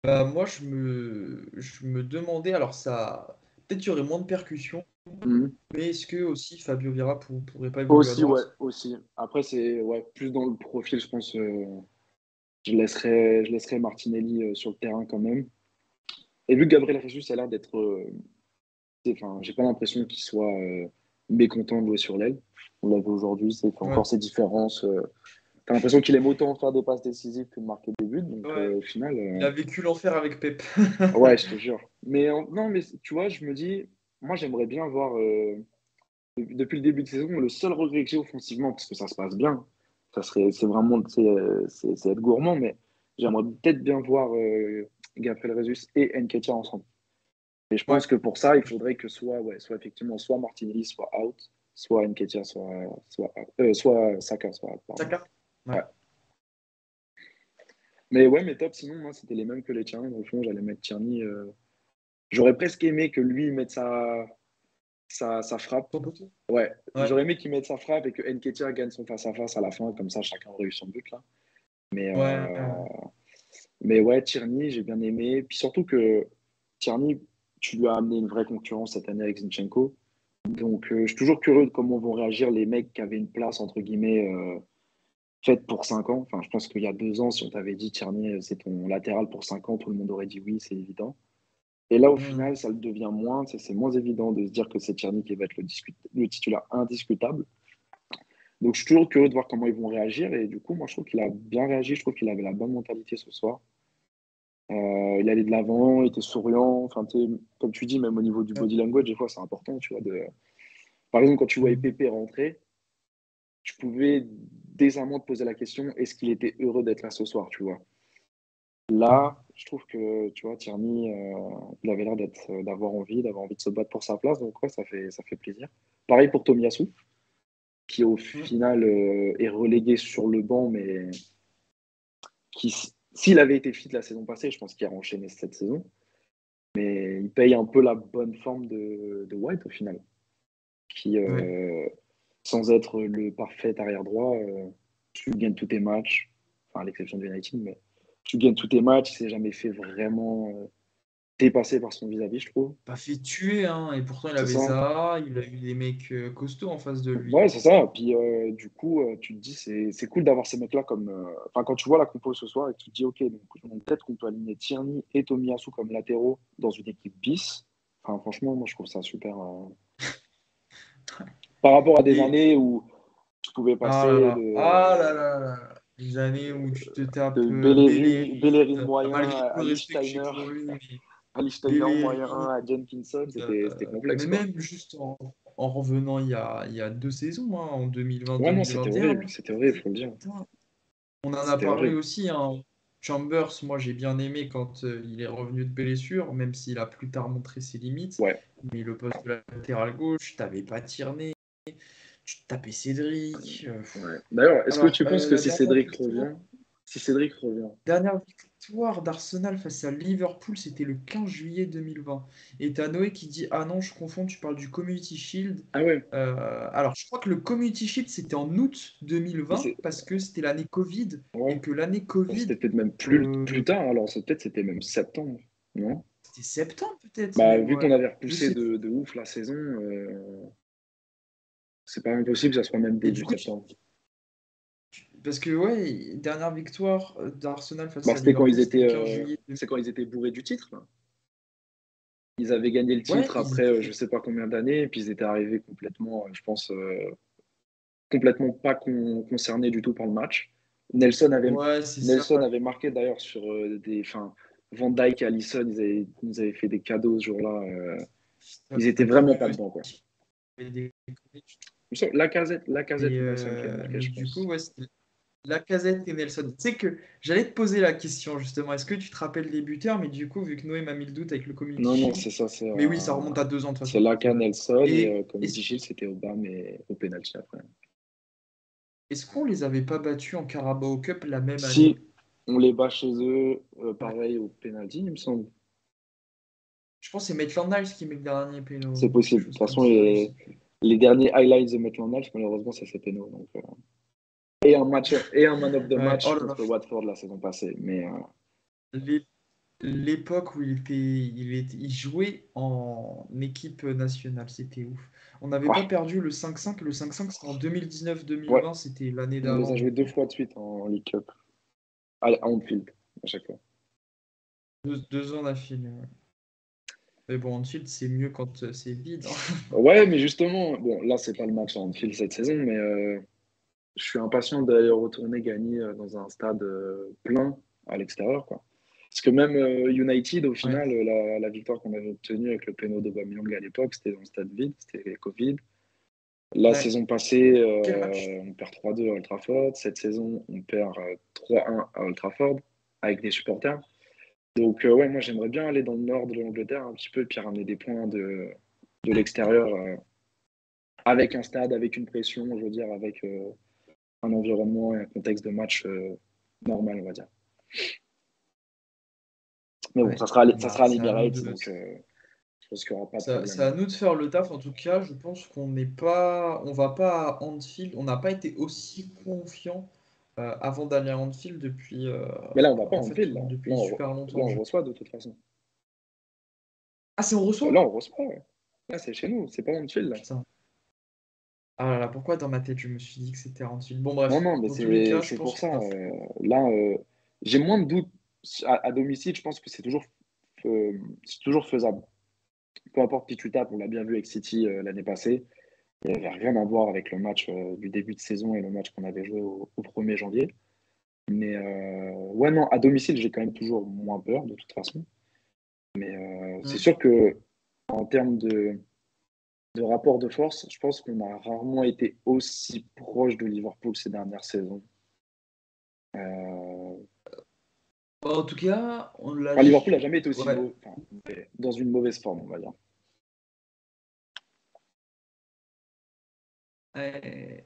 bah, moi, je me demandais, alors ça, peut-être qu'il y aurait moins de percussions, Mhm. mais est-ce que aussi Fabio Vieira pourrait pas évoluer à Aussi, ouais, droite? aussi. Après, c'est ouais, plus dans le profil, je pense. Je laisserai Martinelli sur le terrain quand même. Et vu que Gabriel Jesus a l'air d'être enfin, j'ai pas l'impression qu'il soit mécontent de jouer sur l'aile. On l'a vu aujourd'hui, il fait Ouais. encore ses différences. T'as l'impression qu'il aime autant faire des passes décisives que de marquer des buts. Donc Ouais. au final, Il a vécu l'enfer avec Pep. ouais, je te jure. Mais non, mais tu vois, je me dis, moi j'aimerais bien voir depuis le début de saison, le seul regret que j'ai offensivement, parce que ça se passe bien, C'est vraiment c'est être gourmand, mais j'aimerais peut-être bien voir Gabriel Jesus et Nketiah ensemble. Et je pense que pour ça, il faudrait que soit effectivement soit Martinelli soit out, soit Nketiah soit Saka soit out. Pardon. Saka. Ouais. Mais top, sinon, moi, c'était les mêmes que les Tierney. Dans le fond, j'allais mettre Tierney. J'aurais presque aimé que lui mette sa frappe. Ouais, j'aurais aimé qu'il mette sa frappe et que Nketiah gagne son face-à-face à la fin. Comme ça, chacun aurait eu son but, là. Mais ouais, Tierney, j'ai bien aimé. Puis surtout que Tierney, tu lui as amené une vraie concurrence cette année avec Zinchenko. Donc, je suis toujours curieux de comment vont réagir les mecs qui avaient une place, entre guillemets, faite pour 5 ans. Enfin, je pense qu'il y a 2 ans, si on t'avait dit Tierney, c'est ton latéral pour 5 ans, tout le monde aurait dit oui, c'est évident. Et là, au final, ça le devient moins. C'est moins évident de se dire que c'est Tierney qui va être le titulaire indiscutable. Donc, je suis toujours curieux de voir comment ils vont réagir. Et du coup, moi, je trouve qu'il a bien réagi. Je trouve qu'il avait la bonne mentalité ce soir. Il allait de l'avant, il était souriant. Enfin, comme tu dis, même au niveau du body language, des fois, c'est important. Tu vois, Par exemple, quand tu voyais Pépé rentrer, tu pouvais décemment te poser la question, est-ce qu'il était heureux d'être là ce soir, tu vois. Là, je trouve que, tu vois, Tierney, il avait l'air d'avoir envie de se battre pour sa place. Donc, ouais, ça fait plaisir. Pareil pour Tomiyasu, qui au final est relégué sur le banc, mais qui, s'il avait été fit la saison passée, je pense qu'il aurait enchaîné cette saison. Mais il paye un peu la bonne forme de White au final, qui, sans être le parfait arrière-droit, tu gagnes tous tes matchs, enfin à l'exception de United, mais tu gagnes tous tes matchs, il s'est jamais fait vraiment dépassé par son vis-à-vis, je trouve. Pas fait tuer, hein, et pourtant il avait ça, il a eu des mecs costauds en face de lui. Ouais, c'est ça. Puis du coup, tu te dis, c'est cool d'avoir ces mecs-là comme. Enfin, quand tu vois la compo ce soir et que tu te dis, ok, donc peut-être qu'on peut aligner Tierney et Tomiyasu comme latéraux dans une équipe bis. Enfin, franchement, moi je trouve ça super. Par rapport à des années où tu pouvais passer les années où tu te tapes de Bellerin moyen à Lichtsteiner moyen à Jenkinson, c'était complexe. Mais même juste en revenant il y a 2 saisons, hein, en 2020-2021. Ouais, non, c'était horrible, faut le dire. On en a parlé aussi, hein. Chambers, moi j'ai bien aimé quand il est revenu de blessure, même s'il a plus tard montré ses limites. Ouais. Mais le poste de latéral gauche, t'avais pas Tierney, tu te tapais Cédric. Ouais. D'ailleurs, est-ce que tu penses que si Cédric revient, Dernière victoire d'Arsenal face à Liverpool, c'était le 15 juillet 2020. Et t'as Noé qui dit ah non, je confonds, tu parles du Community Shield. Ah ouais. Alors, je crois que le Community Shield, c'était en août 2020 parce que c'était l'année Covid. Et que l'année Covid. C'était peut-être même plus tard, alors c'était même septembre, non? C'était septembre peut-être. Bah, vu qu'on avait repoussé de ouf la saison, c'est pas impossible que ça soit même début septembre. Parce que, ouais, dernière victoire d'Arsenal face à c'était Liverpool, c'est quand ils étaient bourrés du titre, là. Ils avaient gagné le titre après je sais pas combien d'années, et puis ils étaient arrivés complètement, je pense, complètement pas concernés du tout par le match. Nelson avait marqué d'ailleurs sur Van Dijk et Alisson, ils nous avaient fait des cadeaux ce jour-là. Ils étaient vraiment pas dedans, quoi. Lacazette et Nelson qui a marqué, je pense. Du coup, c'était Lacazette et Nelson. Tu sais que j'allais te poser la question justement, est-ce que tu te rappelles les buteurs, mais du coup, vu que Noé m'a mis le doute avec le Community Shield. Non, c'est ça. Mais oui, ça remonte à 2 ans de toute façon. C'est Lacazette, Nelson et Community Shield, c'était au bas, mais au penalty après. Est-ce qu'on les avait pas battus en Carabao Cup la même année? Si, on les bat chez eux, pareil au penalty, il me semble. Je pense que c'est Maitland Niles qui met le dernier péno. C'est possible. De toute façon, les derniers highlights de Maitland Niles, malheureusement, c'est ces pénaux. Donc, et un man of the match contre Watford la saison passée. Mais l'époque où il jouait en équipe nationale, c'était ouf. On n'avait pas perdu le 5-5. Le 5-5, c'était en 2019-2020, c'était l'année d'avant. On les a joués 2 fois de suite en League Cup. À Anfield, à chaque fois. 2 ans d'affilée, ouais. Mais bon, Anfield, c'est mieux quand c'est vide. Hein. Ouais, mais justement, bon, là, c'est pas le match à Anfield cette saison, mais je suis impatient d'aller retourner gagner dans un stade plein à l'extérieur, quoi. Parce que même United, au final, la victoire qu'on avait obtenue avec le péno d'Aubameyang à l'époque, c'était dans le stade vide, c'était Covid. La Ouais. saison passée, Quel match? on perd 3-2 à Old Trafford. Cette saison, on perd 3-1 à Old Trafford avec des supporters. Donc, ouais, moi, j'aimerais bien aller dans le nord de l'Angleterre un petit peu, puis ramener des points de l'extérieur avec un stade, avec une pression, je veux dire, avec un environnement et un contexte de match normal, on va dire. Mais bon, Ouais. ça sera Bah, à c'est à nous l'Emirates, de. donc je pense qu'il n'y aura pas de C'est à problème. nous de faire le taf. En tout cas, je pense qu'on n'est pas, on va pas à Anfield. On n'a pas été aussi confiant avant d'aller à Anfield depuis, Mais là, on va pas en en fait, ville, là. depuis super Là, longtemps. on reçoit de toute façon. Ah, c'est on Là, reçoit? on reçoit, ouais. Là, c'est chez nous, c'est pas en ville, là. Putain. Ah là là, pourquoi dans ma tête je me suis dit que c'était à Anfield? Bon Non, bref, non, mais dans tous les cas, je c'est pense pour qu'on ça. va. Là, j'ai moins de doutes. À domicile, je pense que c'est toujours faisable. Peu importe qui tu tapes, on l'a bien vu avec City l'année passée. Il n'y avait rien à voir avec le match du début de saison et le match qu'on avait joué au 1er janvier. Mais ouais, non, à domicile, j'ai quand même toujours moins peur, de toute façon. Mais c'est Hmm. sûr que en termes de rapport de force, je pense qu'on a rarement été aussi proche de Liverpool ces dernières saisons. Euh, Bah, en tout cas, on l'a. Liverpool n'a jamais été aussi Ouais. dans une mauvaise forme, on va dire. Ouais.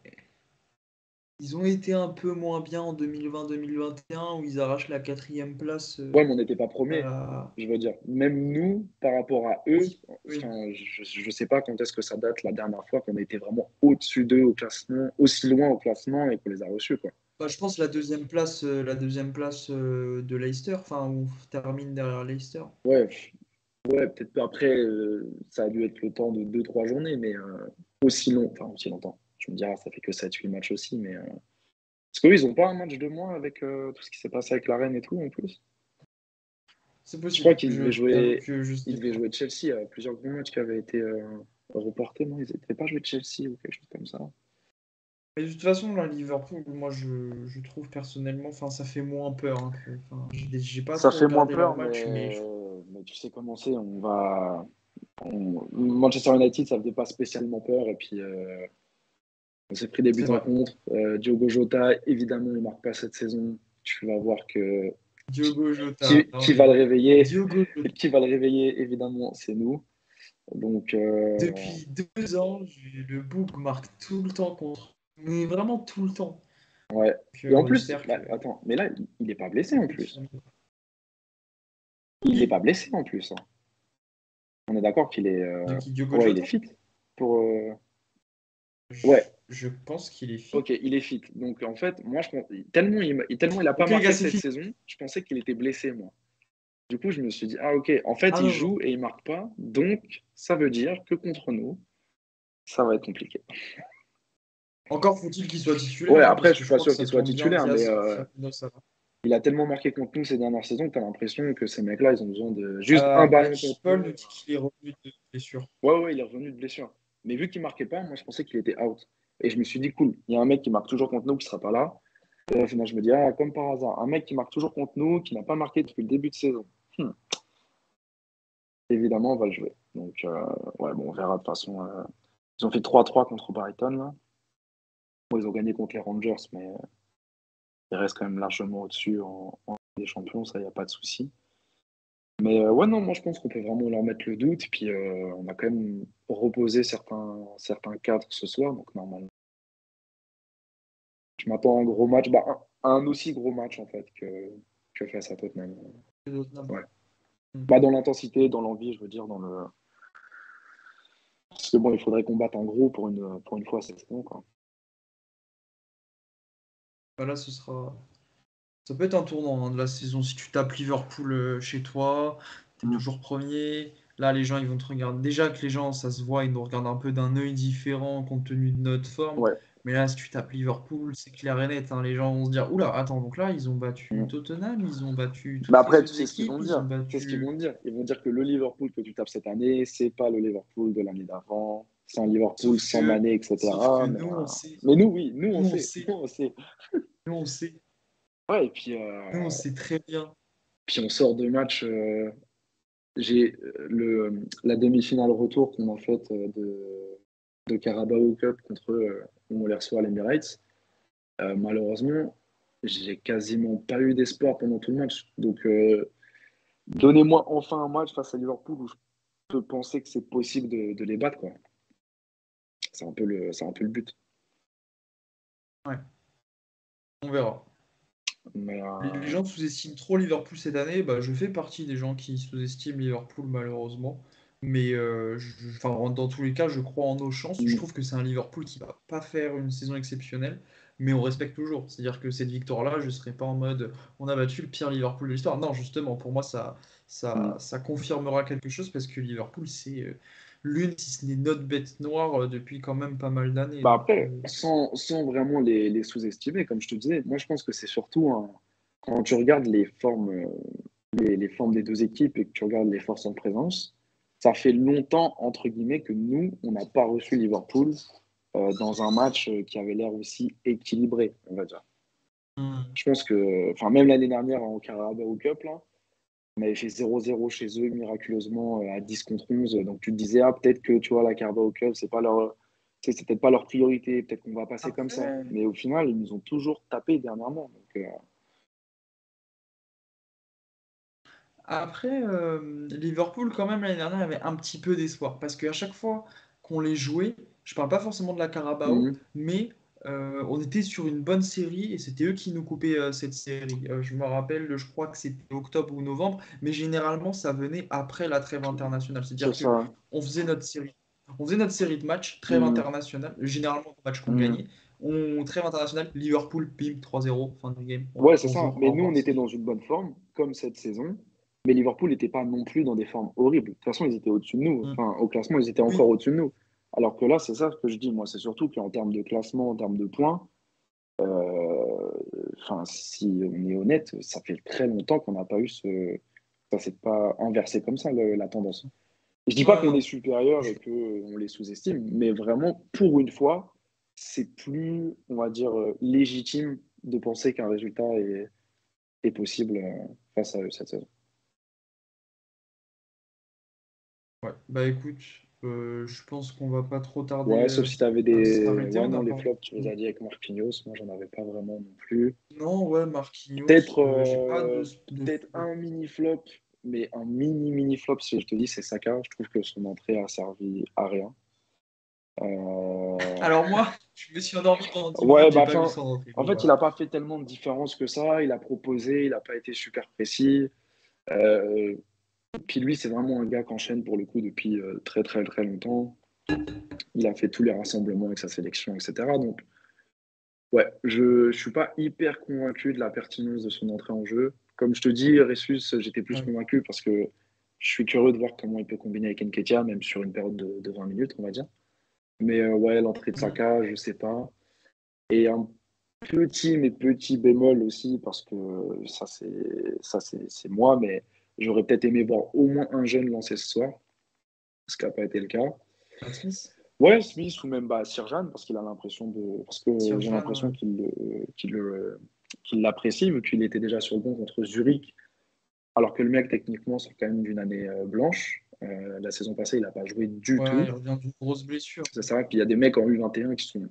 Ils ont été un peu moins bien en 2020-2021 où ils arrachent la 4e place Ouais, mais on n'était pas à premier. la. Je veux dire, même nous, par rapport à eux, Oui, oui. enfin, je ne sais pas quand est-ce que ça date la dernière fois qu'on a été vraiment au-dessus d'eux au classement, aussi loin au classement et qu'on les a reçus, quoi. Bah, je pense la deuxième place de Leicester, enfin où on termine derrière Leicester. Ouais, ouais, peut-être pas après, ça a dû être le temps de 2-3 journées, mais aussi long, enfin aussi longtemps. Je me dirais, ça fait que 7-8 matchs aussi, mais parce qu'eux, ils n'ont pas un match de moins avec tout ce qui s'est passé avec la Reine et tout, en plus. C'est Je crois possible. qu'ils devaient Je t'avoue jouer, que je ils sais devaient pas. jouer Chelsea, plusieurs gros matchs qui avaient été reportés, non? Ils n'avaient pas joué Chelsea ou quelque chose comme ça. Mais de toute façon, là, Liverpool, moi, je trouve personnellement, enfin, ça fait moins peur, hein, enfin, j'ai pas Ça trop fait moins regardé peur, leur match, mais mais tu sais comment c'est. Manchester United, ça ne faisait pas spécialement peur. Et puis, on s'est pris des buts c'est en vrai. contre. Diogo Jota, évidemment, il ne marque pas cette saison. Tu vas voir que Diogo Jota, non qui va le mais réveiller. Diogo Jota. Qui va le réveiller, évidemment, c'est nous. Donc, Depuis 2 ans, le Boug marque tout le temps contre. Mais vraiment tout le temps. ouais. Donc, Et en on plus, espère bah, que attends, mais là, il n'est pas blessé ça en plus. continue. Il n'est Qui? pas blessé en plus, hein. On est d'accord qu'il est. De qui? Diogo Ouais, il est Jota? fit. Pour, ouais, Je pense qu'il est fit. ok, il est fit. Donc en fait, moi, tellement il a pas Ok les gars, marqué c'est cette fit. saison, je pensais qu'il était blessé, moi. Du coup, je me suis dit, ah ok, en fait, Ah il non, non. joue et il marque pas. Donc, ça veut dire que contre nous, ça va être compliqué. Encore faut-il qu'il soit titulaire, Ouais, hein, après, parce je que suis je pas crois que sûr ça qu'il soit tourne bien. titulaire, mais Diaz, Firmino, ça va. il a tellement marqué contre nous ces dernières saisons que tu as l'impression que ces mecs-là, ils ont besoin de juste un ballon contre Paul nous. nous dit qu'il est revenu de blessure. Ouais, ouais, il est revenu de blessure. Mais vu qu'il marquait pas, moi, je pensais qu'il était out. Et je me suis dit, cool, il y a un mec qui marque toujours contre nous qui sera pas là. Et au final, je me dis, ah, comme par hasard, un mec qui marque toujours contre nous, qui n'a pas marqué depuis le début de saison. Évidemment, on va le jouer. Donc, ouais, bon, on verra de toute façon. Ils ont fait 3-3 contre Brighton, là. Bon, ils ont gagné contre les Rangers, mais ils restent quand même largement au-dessus en Ligue des Champions, ça, il n'y a pas de souci. Mais ouais, non, moi, je pense qu'on peut vraiment leur mettre le doute. Puis, on a quand même reposé certains cadres ce soir, donc normalement. Je m'attends à un gros match, bah, un aussi gros match, en fait, que face à Tottenham. Et Tottenham. Ouais. Bah, dans l'intensité, dans l'envie, je veux dire, dans le. Parce que bon, il faudrait combattre en gros pour une fois cette saison, quoi. Bah là, ça peut être un tournant hein, de la saison. Si tu tapes Liverpool chez toi, t'es Mm. toujours premier. Là, les gens, ils vont te regarder. Déjà que les gens, ça se voit, ils nous regardent un peu d'un œil différent compte tenu de notre forme. Ouais. Mais là, si tu tapes Liverpool, c'est clair et net, hein. Les gens vont se dire, oula, attends, donc là, ils ont battu Mm. Tottenham, ils ont battu Bah toutes les après, tu autres sais ce qu'ils vont équipes, ils ont dire. C'est ce qu'ils battu. vont dire. Ils vont dire que le Liverpool que tu tapes cette année, c'est pas le Liverpool de l'année d'avant. C'est un Liverpool Sauf sans que, Mané, sauf que etc. nous, on sait. Mais nous, oui, nous, on Nous, on sait. sait. Nous, on sait. Nous, on sait. Ouais, et puis, Nous, on sait très bien. puis on sort de match. J'ai la demi-finale retour qu'on a faite de Carabao Cup contre eux, où on les reçoit à l'Emirates. Malheureusement, j'ai quasiment pas eu d'espoir pendant tout le match. Donc, donnez-moi enfin un match face à Liverpool où je peux penser que c'est possible de les battre, quoi. C'est un peu le but. Ouais, on verra. Mais, Les gens sous-estiment trop Liverpool cette année. Bah, je fais partie des gens qui sous-estiment Liverpool, malheureusement. Mais enfin, dans tous les cas, je crois en nos chances. Je trouve que c'est un Liverpool qui va pas faire une saison exceptionnelle, mais on respecte toujours. C'est-à-dire que cette victoire-là, je ne serai pas en mode on a battu le pire Liverpool de l'histoire. Non, justement, pour moi, ça confirmera quelque chose parce que Liverpool, c'est l'une, si ce n'est notre bête noire depuis quand même pas mal d'années. bah Donc, après, sans vraiment les sous-estimer, comme je te disais, moi je pense que c'est surtout quand tu regardes les formes des deux équipes et que tu regardes les forces en présence, ça fait longtemps, entre guillemets, que nous, on n'a pas reçu Liverpool dans un match qui avait l'air aussi équilibré, on va dire. Je pense que, enfin, même l'année dernière en Carabao Cup, là, on avait fait 0-0 chez eux miraculeusement à 10 contre 11. Donc tu te disais, ah, peut-être que tu vois, la Carabao Cup, c'est peut-être pas leur priorité, peut-être qu'on va passer comme ça. après, Mais au final, ils nous ont toujours tapé dernièrement. Donc, Après, Liverpool, quand même, l'année dernière, avait un petit peu d'espoir. Parce qu'à chaque fois qu'on les jouait, je parle pas forcément de la Carabao, mhm. mais on était sur une bonne série et c'était eux qui nous coupaient cette série. Je me rappelle, je crois que c'était octobre ou novembre, mais généralement, ça venait après la trêve internationale. C'est C'est-à-dire que ça. on faisait notre série. On faisait notre série de matchs, trêve Mhm. internationale, généralement le match qu'on Mhm. gagnait. Trêve internationale, Liverpool, bim, 3-0, fin du game. Ouais, c'est ça. Bonjour, Mais au nous, on revoir. était dans une bonne forme, comme cette saison. Mais Liverpool n'était pas non plus dans des formes horribles. De toute façon, ils étaient au-dessus de nous. Mm. Enfin, au classement, ils étaient Oui, encore au-dessus de nous. Alors que là, c'est ça que je dis. Moi, c'est surtout qu'en termes de classement, en termes de points, euh, enfin, si on est honnête, ça fait très longtemps qu'on n'a pas eu ça s'est pas inversé comme ça, la tendance. Je dis pas ouais, qu'on est non. supérieur et qu'on les sous-estime, mais vraiment, pour une fois, c'est plus, on va dire, légitime de penser qu'un résultat est possible face à eux cette saison. Ouais, bah écoute, je pense qu'on va pas trop tarder Ouais, sauf si tu avais à des. s'arrêter. Ouais, On non, a les pas. flops, tu les as dit avec Marquinhos. Moi, j'en avais pas vraiment non plus. Non, ouais, Marquinhos, Peut-être j'ai pas de peut-être flop. un mini flop, mais un mini flop, si je te dis, c'est Saka. Je trouve que son entrée a servi à rien. Euh, Alors moi, je me suis endormi pendant 10 Ouais, minutes, bah, j'ai pas vu enfin, son entrée. en Bon, fait, il voilà. n'a pas fait tellement de différence que ça. Il a proposé, il n'a pas été super précis. Euh, Puis lui, c'est vraiment un gars qu'enchaîne pour le coup depuis très, très, très longtemps. Il a fait tous les rassemblements avec sa sélection, etc. Donc, ouais, je ne suis pas hyper convaincu de la pertinence de son entrée en jeu. Comme je te dis, Ressus, j'étais plus Ouais. convaincu parce que je suis curieux de voir comment il peut combiner avec Nketiah, même sur une période de 20 minutes, on va dire. Mais ouais, l'entrée de Mhm. Saka, je sais pas. Et un petit, mais petit bémol aussi, parce que c'est moi, mais j'aurais peut-être aimé voir au moins un jeune lancer ce soir, ce qui n'a pas été le cas. Matt Smith, Ouais, Smith ou même bah, Sirjan, parce que j'ai Sirjan, l'impression qu'il l'apprécie, vu qu'il était déjà sur le banc contre Zurich, alors que le mec, techniquement, sort quand même d'une année blanche. La saison passée, il n'a pas joué du ouais, tout. il revient d'une grosse blessure. C'est ça. Puis il y a des mecs en U21 qui sont,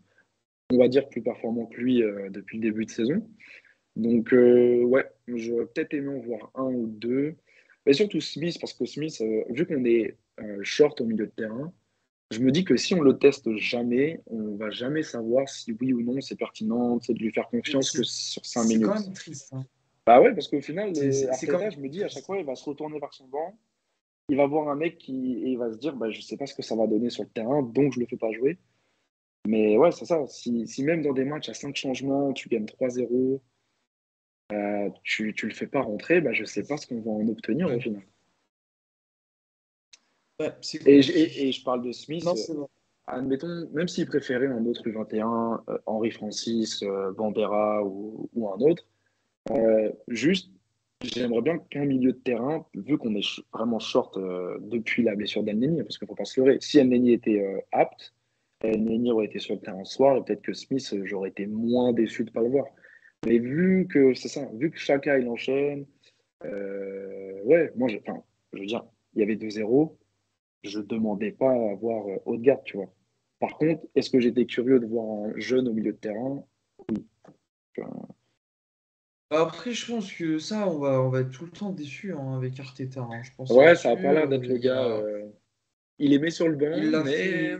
on va dire, plus performants que lui depuis le début de saison. Donc, ouais, j'aurais peut-être aimé en voir un ou deux. Mais surtout Smith, parce que Smith, vu qu'on est short au milieu de terrain, je me dis que si on le teste jamais, on va jamais savoir si oui ou non c'est pertinent, c'est de lui faire Mais confiance que sur 5 c'est quand minutes. même triste, hein. Bah ouais, parce qu'au final, C'est quand Arteta, même je me dis à chaque triste. fois, il va se retourner vers son banc, il va voir un mec et il va se dire, bah, je sais pas ce que ça va donner sur le terrain, donc je le fais pas jouer. Mais ouais, c'est ça. Si même dans des matchs à 5 changements, tu gagnes 3-0, tu le fais pas rentrer, bah, je sais pas ce qu'on va en obtenir au Ouais, final. ouais, c'est Et, compliqué. et je parle de Smith, Non, c'est vrai. admettons, même s'il préférait un autre U21, Henri Francis, Bandera ou un autre, juste, j'aimerais bien qu'un milieu de terrain, vu qu'on est vraiment short depuis la blessure d'Elneny, parce qu'il ne faut pas se leurrer, si Elneny était apte, Elneny aurait été sur le terrain ce soir, et peut-être que Smith, j'aurais été moins déçu de ne pas le voir. Mais vu que c'est ça, vu que chacun il enchaîne, ouais, moi, je veux dire, il y avait 2-0, je demandais pas à avoir Odegaard, tu vois. Par contre, est-ce que j'étais curieux de voir un jeune au milieu de terrain? Oui. Euh, Après, je pense que ça, on va être tout le temps déçu avec Arteta, hein. Je pense Ouais, ça a pas là-dessus. l'air d'être le gars. Il est mis sur le Il banc, l'a mais fait,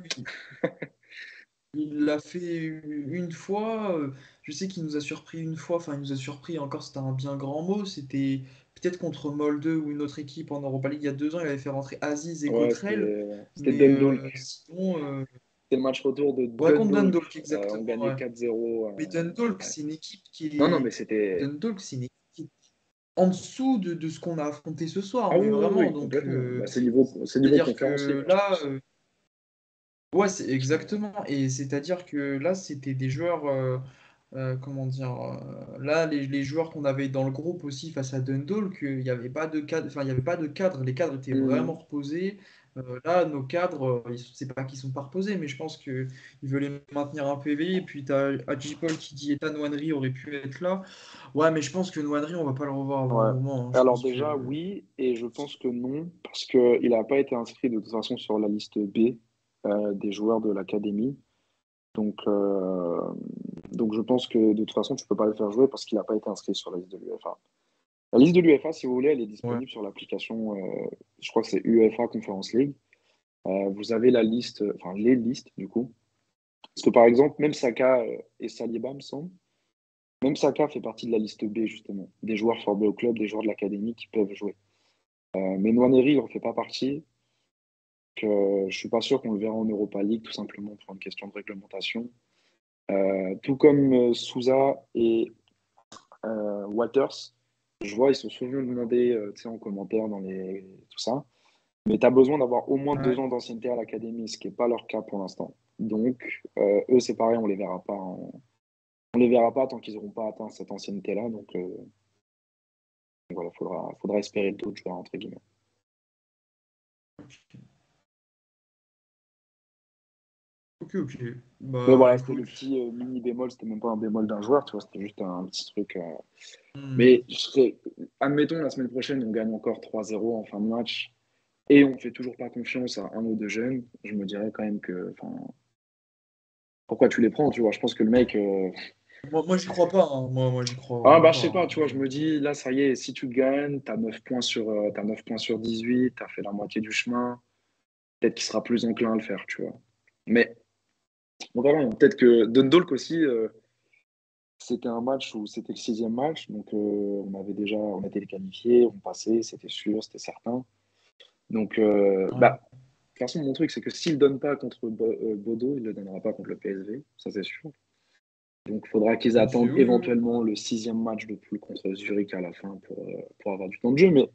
il l'a fait une fois. Je sais qu'il nous a surpris une fois. Enfin, il nous a surpris. Encore, c'était un bien grand mot. C'était peut-être contre Molde ou une autre équipe en Europa League il y a 2 ans. Il avait fait rentrer Aziz et ouais, Cottrell. c'était Mais Dundalk. sinon, C'était le match retour de ouais, contre Dundalk. Dundalk, On exactement. gagnait Ouais. 4-0. Mais Dundalk, Ouais. c'est une équipe Non, non, mais qui est. c'était. Dundalk, c'est une équipe qui est en dessous de ce qu'on a affronté ce soir. Ah Mais oui, oui, vraiment. oui, Donc, complètement. Bah, c'est niveau c'est-à-dire Conférence League, que hein, je là. pense. Ouais, c'est exactement. Et c'est-à-dire que là, c'était des joueurs, comment dire, là, les joueurs qu'on avait dans le groupe aussi face à Dundalk, il n'y avait pas de cadre, enfin, il y avait pas de cadre. Les cadres étaient vraiment Mhm. reposés. Là, nos cadres, c'est pas qu'ils sont pas reposés, mais je pense qu'ils veulent les maintenir un PV. Et puis, tu as Paul qui dit Ethan Nwaneri aurait pu être là. Ouais, mais je pense que Nwaneri, on va pas le revoir avant un Ouais. moment, hein. Je Alors pense déjà, que. oui, et je pense que non, parce qu'il n'a pas été inscrit de toute façon sur la liste B des joueurs de l'académie. Donc, euh, donc je pense que de toute façon, tu peux pas le faire jouer parce qu'il n'a pas été inscrit sur la liste de l'UEFA. La liste de l'UEFA, si vous voulez, elle est Ouais. disponible sur l'application, je crois que c'est UEFA Conference League. Vous avez la liste, enfin les listes du coup. Parce que par exemple, même Saka et Saliba, me semble, même Saka fait partie de la liste B justement, des joueurs formés au club, des joueurs de l'académie qui peuvent jouer. Mais Nwaneri, il en fait pas partie. Je suis pas sûr qu'on le verra en Europa League, tout simplement pour une question de réglementation. Tout comme Souza et Waters, je vois, ils sont souvent demandés tu sais, en commentaire tout ça. Mais tu as besoin d'avoir au moins Ouais. 2 ans d'ancienneté à l'académie, ce qui n'est pas leur cas pour l'instant. Donc, eux, c'est pareil, on les verra pas tant qu'ils n'auront pas atteint cette ancienneté-là. Donc, voilà, faudra espérer d'autres joueurs, entre guillemets. Ok, ok. Mais Bah, voilà, c'était le écoute. petit mini bémol, c'était même pas un bémol d'un joueur, tu vois, c'était juste un petit truc. Hmm. Mais admettons, la semaine prochaine, on gagne encore 3-0 en fin de match et on fait toujours pas confiance à un ou deux jeunes, je me dirais quand même que, enfin, pourquoi tu les prends, tu vois? Je pense que le mec, Moi j'y crois pas, hein. Moi, j'y crois ah vraiment bah je pas, sais pas, hein. tu vois, je me dis, là, ça y est, si tu gagnes, t'as 9 points sur 18, t'as fait la moitié du chemin, peut-être qu'il sera plus enclin à le faire, tu vois. Mais on verra, hein. Peut-être que Dundalk aussi, c'était un match où c'était le 6e match, donc on était qualifiés, on passait, c'était sûr, c'était certain. Donc, Ouais. bah, de toute façon, mon truc, c'est que s'il ne donne pas contre Bodo, il ne le donnera pas contre le PSV, ça c'est sûr. Donc, il faudra qu'ils C'est attendent oui, oui. éventuellement le 6e match de poule contre Zurich à la fin pour avoir du temps de jeu. Mais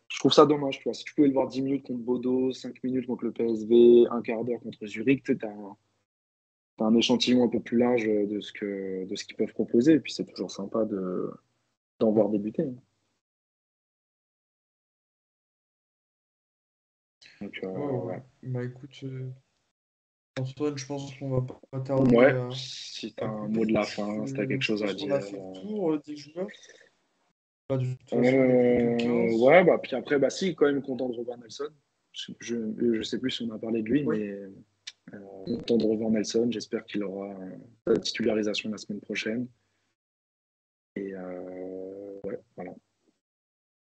je trouve ça dommage, tu vois. Si tu pouvais le voir 10 minutes contre Bodo, 5 minutes contre le PSV, un quart d'heure contre Zurich, tu as un échantillon un peu plus large de ce qu'ils peuvent proposer. Et puis, c'est toujours sympa d'en voir débuter. Donc, Ouais, ouais. ouais. Bah écoute, Antoine, je pense qu'on va pas tarder Ouais, si tu as à un mot couper. de la fin, si tu as quelque Je chose à pense qu'on dire. a fait le tour des joueurs. Bah, de toute façon, il est plus que 15. Ouais, bah, puis après, bah, si, quand même content de revoir Nelson. Je sais plus si on a parlé de lui, Oui. mais content de revoir Nelson. J'espère qu'il aura la titularisation la semaine prochaine. Et ouais, voilà.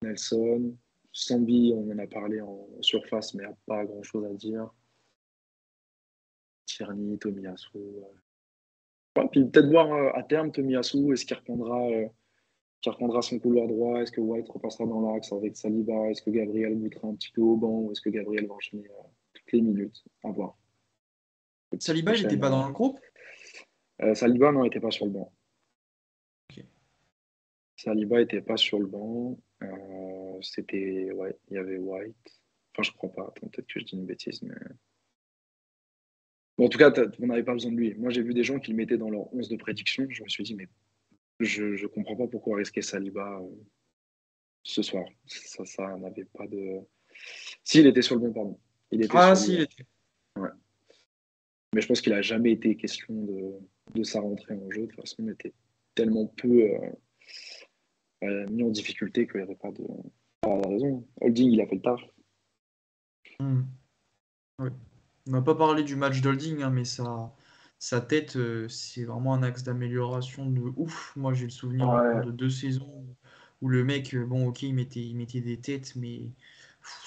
Nelson, Sambi, on en a parlé en surface, mais il n'y a pas grand-chose à dire. Tierney, Tomiyasu. Ouais, puis peut-être voir à terme Tomiyasu, est-ce qu'il reprendra son couloir droit? Est-ce que White repassera dans l'axe avec Saliba? Est-ce que Gabriel goûtera un petit peu au banc? Ou est-ce que Gabriel va enchaîner toutes les minutes? À voir. Cette Saliba, il n'était prochaine, pas dans le groupe? Saliba, non, n'était pas sur le banc. Ok. Saliba n'était pas sur le banc. Ouais, il y avait White. Enfin, je crois pas. Attends, peut-être que je dis une bêtise, mais. Bon, en tout cas, on n'avait pas besoin de lui. Moi, j'ai vu des gens qui le mettaient dans leur 11 de prédiction. Je me suis dit, mais je comprends pas pourquoi risquer Saliba ce soir. Ça n'avait pas de. Si, il était sur le banc, pardon. Il était Ah, sur le si, il banc. était. Ouais. Mais je pense qu'il n'a jamais été question de sa rentrée en jeu. De toute façon, il était tellement peu mis en difficulté qu'il n'y avait pas de raison. Holding, il a fait le taf. Hmm. Oui. On n'a pas parlé du match d'Holding, hein, mais sa tête, c'est vraiment un axe d'amélioration de ouf. Moi, j'ai le souvenir encore Ouais, de 2 saisons où le mec, bon, ok, il mettait des têtes, mais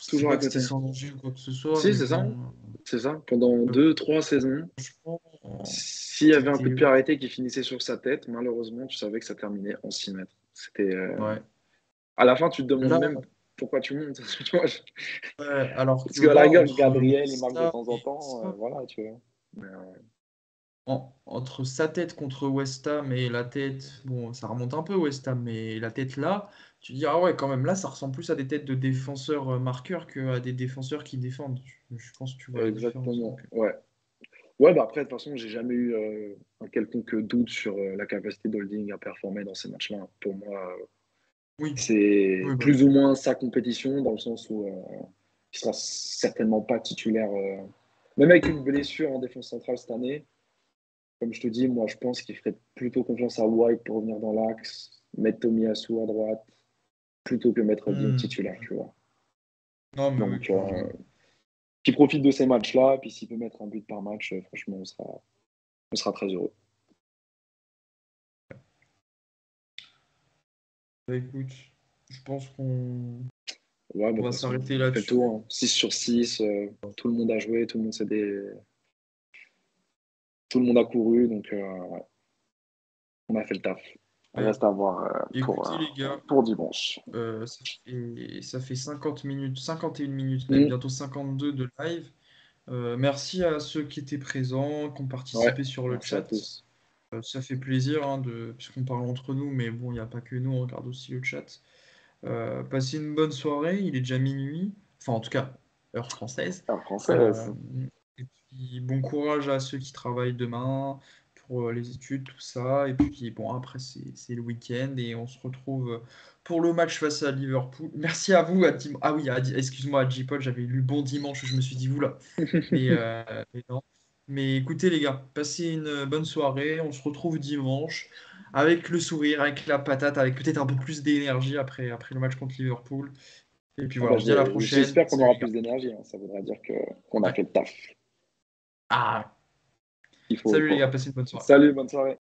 c'est toujours pas à que c'était côté. sans danger ou quoi que ce soit, Si, mais c'est ça. bon, C'est ça. Pendant euh, 2, 3 saisons, franchement, s'il y avait un coup de c'était. pied arrêté qui finissait sur sa tête, malheureusement, tu savais que ça terminait en 6 mètres. C'était. Ouais. À la fin, tu te demandes Là, même pourquoi tu montes. Tu vois, ouais, alors parce que qu'à la là, rigueur, entre Gabriel, il West marque de Ham temps en et temps. ça, Voilà, tu vois. Mais, entre sa tête contre West Ham et la tête, bon, ça remonte un peu West Ham, mais la tête là, tu dis, ah ouais, quand même, là, ça ressemble plus à des têtes de défenseurs marqueurs qu'à des défenseur qui défendent. Je pense que tu vois la différence. exactement. Donc. Ouais. Ouais, bah après, de toute façon, j'ai jamais eu un quelconque doute sur la capacité d'Holding à performer dans ces matchs-là. Pour moi, Oui, c'est oui, bah, plus ou moins sa compétition, dans le sens où il sera certainement pas titulaire. Même avec une blessure en défense centrale cette année, comme je te dis, moi, je pense qu'il ferait plutôt confiance à White pour revenir dans l'axe, mettre Tomiyasu à droite, plutôt que mettre Holding hmm. titulaire, tu vois. Non, mais oui, Donc, clairement. qui profite de ces matchs-là, puis s'il peut mettre un but par match, franchement, on sera très heureux. Bah, écoute, je pense qu'on Ouais, bah, on de va toute façon, s'arrêter on a fait le là-dessus. tour. Hein. 6 sur 6, tout le monde a joué, tout le monde a couru, donc ouais, on a fait le taf. Ouais. Reste à voir Écoutez, les gars, pour dimanche. ça fait 50 minutes, 51 minutes même, Mm. bientôt 52 de live. Merci à ceux qui étaient présents, qui ont Ouais, participé sur le merci à chat. tous. Ça fait plaisir, hein, puisqu'on parle entre nous, mais bon, il n'y a pas que nous, on regarde aussi le chat. Passez une bonne soirée, il est déjà minuit, enfin en tout cas, heure française. La Euh, française. et puis bon courage à ceux qui travaillent demain pour les études, tout ça. Et puis bon, après c'est le week-end et on se retrouve pour le match face à Liverpool. Merci à vous, ah oui, excuse-moi, à J-Pod, j'avais lu bon dimanche, je me suis dit, oula. Mais, mais non. Mais écoutez les gars, passez une bonne soirée, on se retrouve dimanche avec le sourire, avec la patate, avec peut-être un peu plus d'énergie après le match contre Liverpool. Et puis Ah voilà, bah, on se dit à la prochaine. j'espère qu'on Salut aura les gars. plus d'énergie. Hein. Ça voudra dire qu'on a Ouais. fait le taf. Ah, Il faut, salut les faut. gars, passez une bonne soirée. Salut, bonne soirée.